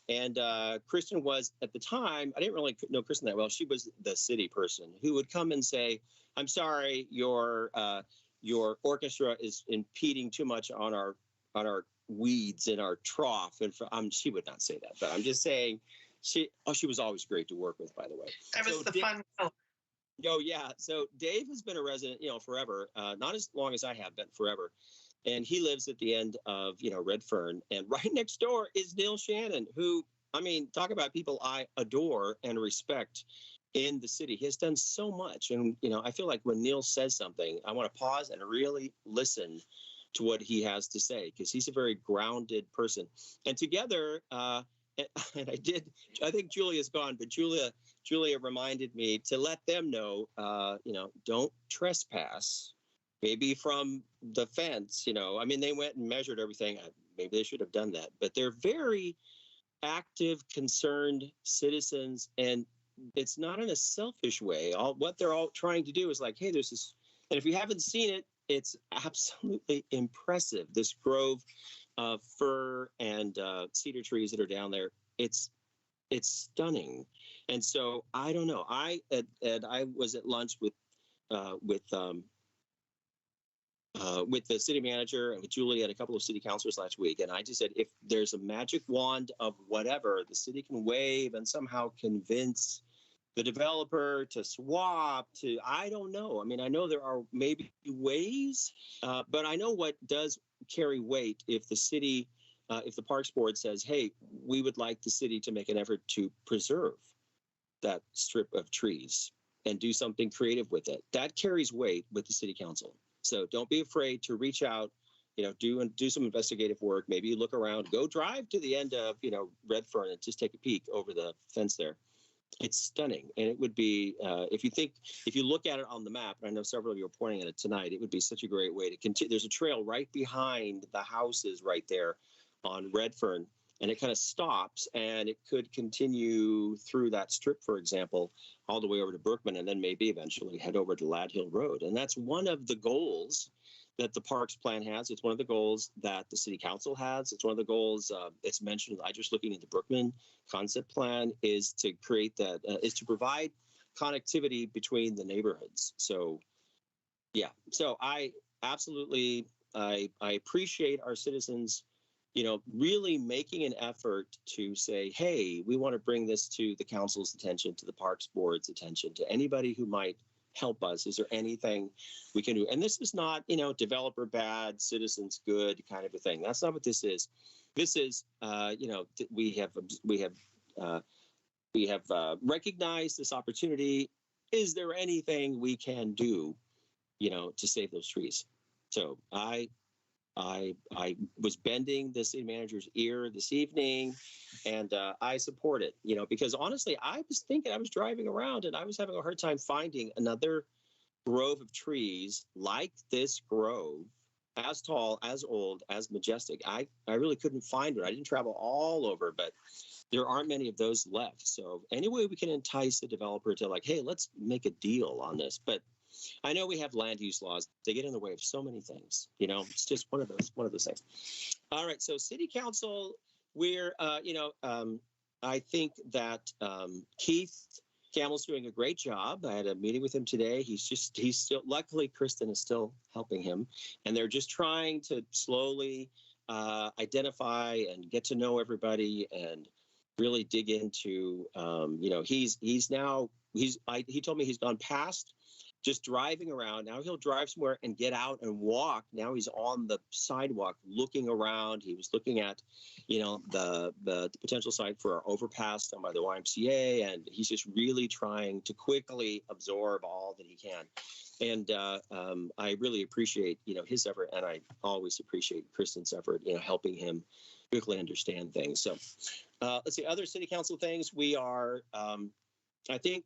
L: And Kristen was, at the time, I didn't really know Kristen that well. She was the city person who would come and say, I'm sorry, your orchestra is impeding too much on our weeds in our trough. And she would not say that, but I'm just saying, she was always great to work with, by the way.
B: That was fun.
L: Oh yeah. So Dave has been a resident, forever, not as long as I have, but forever. And he lives at the end of, Redfern, and right next door is Neil Shannon, who, I mean, talk about people I adore and respect in the city. He has done so much. And, I feel like when Neil says something, I want to pause and really listen to what he has to say, because he's a very grounded person. And together, and I think Julia's gone, but Julia reminded me to let them know, don't trespass, maybe from the fence, I mean, they went and measured everything. Maybe they should have done that, but they're very active, concerned citizens. And it's not in a selfish way. What they're all trying to do is like, hey, there's this, and if you haven't seen it, it's absolutely impressive. This grove of fir and cedar trees that are down there, it's stunning. And so I don't know. I was at lunch with the city manager and with Julie and a couple of city councilors last week, and I just said, if there's a magic wand of whatever the city can wave and somehow convince the developer to swap to, I don't know. I mean, I know there are maybe ways, but I know what does carry weight if the city, if the Parks Board says, hey, we would like the city to make an effort to preserve that strip of trees and do something creative with it. That carries weight with the city council. So don't be afraid to reach out, do some investigative work. Maybe you look around, go drive to the end of, Redfern and just take a peek over the fence there. It's stunning. And it would be, if you look at it on the map, and I know several of you are pointing at it tonight, it would be such a great way to continue. There's a trail right behind the houses right there on Redfern, and it kind of stops, and it could continue through that strip, for example, all the way over to Brookman, and then maybe eventually head over to Lad Hill Road. And that's one of the goals that the Parks Plan has. It's one of the goals that the City Council has. It's one of the goals it's mentioned. I just looking at the Brookman concept plan is to create that, is to provide connectivity between the neighborhoods. So, yeah. So I absolutely, I appreciate our citizens, really making an effort to say, hey, we want to bring this to the council's attention, to the Parks Board's attention, to anybody who might help us. Is there anything we can do? And this is not, developer bad, citizens good kind of a thing. That's not what this is. This is, we have recognized this opportunity. Is there anything we can do, to save those trees? So I I was bending the city manager's ear this evening, and I support it. Because honestly, I was driving around and I was having a hard time finding another grove of trees like this grove, as tall, as old, as majestic. I really couldn't find it. I didn't travel all over, but there aren't many of those left. So any way we can entice the developer to like, hey, let's make a deal on this. But I know we have land use laws. They get in the way of so many things. It's just one of those things. All right. So city council, we're, I think that Keith Campbell's doing a great job. I had a meeting with him today. He's still, luckily Kristen is still helping him, and they're just trying to slowly identify and get to know everybody and really dig into, he told me he's gone past just driving around. Now he'll drive somewhere and get out and walk. Now he's on the sidewalk looking around. He was looking at, the potential site for our overpass down by the YMCA. And he's just really trying to quickly absorb all that he can. And I really appreciate, his effort. And I always appreciate Kristen's effort, helping him quickly understand things. So let's see, other city council things. We are, I think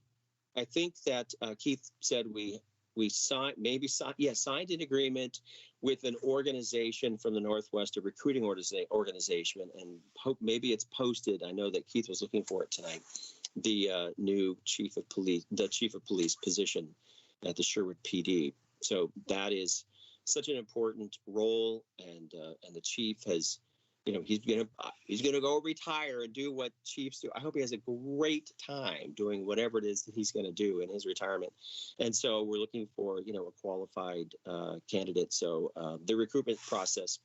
L: that Keith said we signed an agreement with an organization from the Northwest, a recruiting organization, and hope maybe it's posted. I know that Keith was looking for it tonight. The new chief of police position at the Sherwood PD. So that is such an important role, and the chief has. He's gonna go retire and do what chiefs do. I hope he has a great time doing whatever it is that he's going to do in his retirement. And so we're looking for a qualified candidate. So the recruitment process,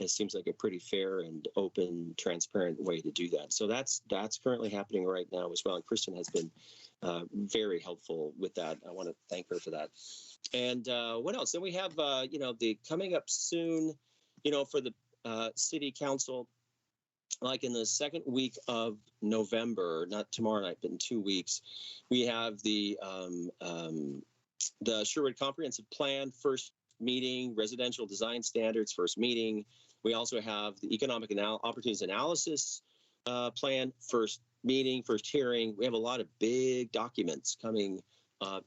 L: it seems like a pretty fair and open, transparent way to do that. So that's currently happening right now as well. And Kristen has been very helpful with that. I want to thank her for that. And what else? Then we have the coming up soon. For the city council, like in the second week of November, not tomorrow night, but in 2 weeks, we have the Sherwood Comprehensive Plan first meeting, residential design standards first meeting. We also have the Economic Opportunities Analysis Plan first meeting, first hearing. We have a lot of big documents coming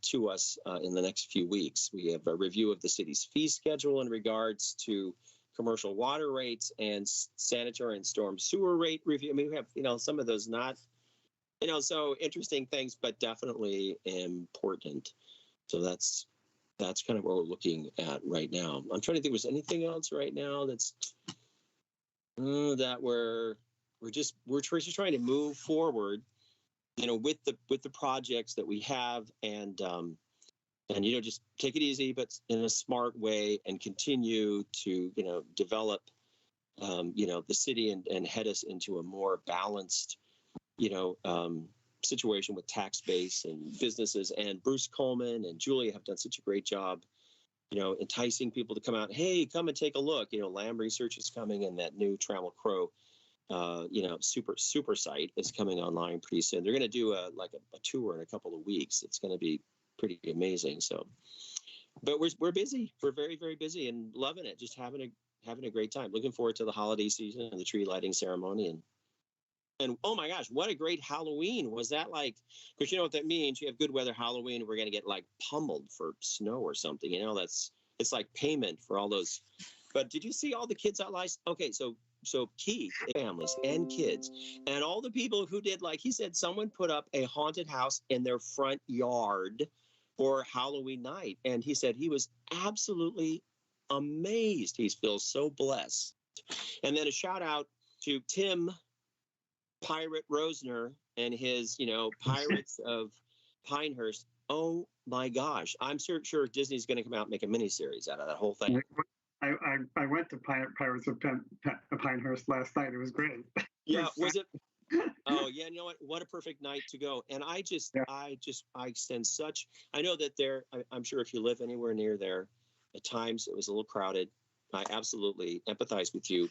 L: to us in the next few weeks. We have a review of the city's fee schedule in regards to commercial water rates and sanitary and storm sewer rate review. I mean, we have, some of those not, so interesting things, but definitely important. So that's kind of what we're looking at right now. I'm trying to think, if there's anything else right now that's that we're just trying to move forward, with the projects that we have, and just take it easy, but in a smart way, and continue to, develop, the city and head us into a more balanced, situation with tax base and businesses. And Bruce Coleman and Julia have done such a great job, enticing people to come out. Hey, come and take a look. Lamb Research is coming, and that new Trammell Crow, super site is coming online pretty soon. They're going to do a tour in a couple of weeks. It's going to be pretty amazing. So, but we're busy. We're very, very busy and loving it. Just having a great time. Looking forward to the holiday season and the tree lighting ceremony. And oh my gosh, what a great Halloween. Was that like, because you know what that means? You have good weather Halloween, we're going to get like pummeled for snow or something. It's like payment for all those. But did you see all the kids out last? Okay, so Keith, families and kids, and all the people who did, like he said, someone put up a haunted house in their front yard for Halloween night. And he said he was absolutely amazed. He feels so blessed. And then a shout out to Tim Pirate Rosner and his, Pirates of Pinehurst. Oh my gosh. I'm sure Disney's going to come out and make a miniseries out of that whole thing.
A: I went to Pirates of Pinehurst last night. It was great.
L: Yeah, was it? Oh yeah, you know what? What a perfect night to go. And I extend such. I know that I'm sure if you live anywhere near there, at times it was a little crowded. I absolutely empathize with you,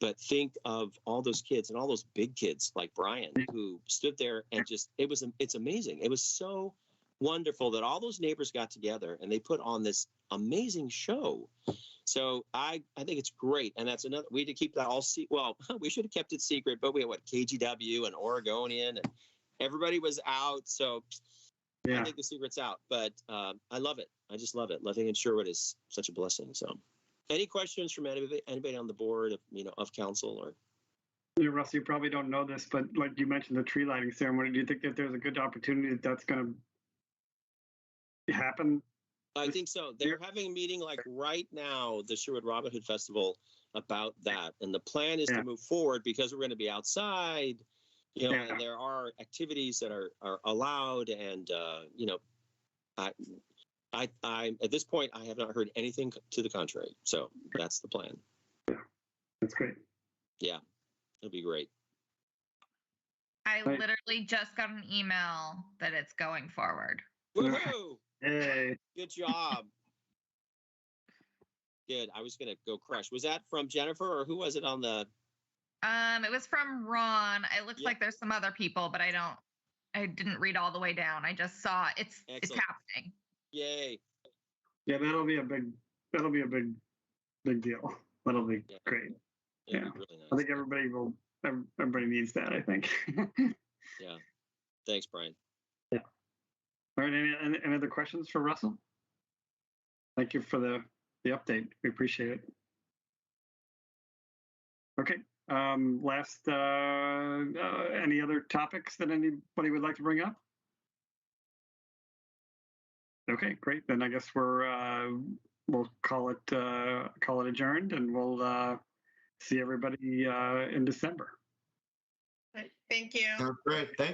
L: but think of all those kids and all those big kids like Brian who stood there and it's amazing. It was so wonderful that all those neighbors got together and they put on this amazing show. So I think it's great, and that's another. We had to keep that all well. We should have kept it secret, but we had KGW and Oregonian, and everybody was out. So
A: Yeah.
L: I think the secret's out, but I love it. I just love it. Living in Sherwood is such a blessing. So, any questions from anybody on the board, of council or?
A: Yeah, Russ, you probably don't know this, but like you mentioned the tree lighting ceremony, do you think that there's a good opportunity that's going to happen?
L: I think so. They're having a meeting like right now, the Sherwood Robin Hood Festival, about that. And the plan is to move forward because we're going to be outside, and there are activities that are allowed. And, I at this point, I have not heard anything to the contrary. So that's the plan.
A: Yeah, that's great.
L: Yeah, it'll be great.
D: I literally just got an email that it's going forward.
L: Woohoo!
A: Hey.
L: Good job. Good. I was gonna go crush. Was that from Jennifer or who was it on the?
D: It was from Ron. It looks like there's some other people, but I didn't read all the way down. I just saw it's happening.
L: Yay.
A: Yeah, that'll be a big deal. That'll be great. Yeah.
L: Really nice.
A: I think everybody needs that, I think.
L: Yeah. Thanks, Brian.
A: Yeah. All right. Any other questions for Russell? Thank you for the update. We appreciate it. Okay. Last, any other topics that anybody would like to bring up? Okay, great. Then I guess we'll call it adjourned, and we'll see everybody in December.
B: Thank you.
C: Sounds great. Thank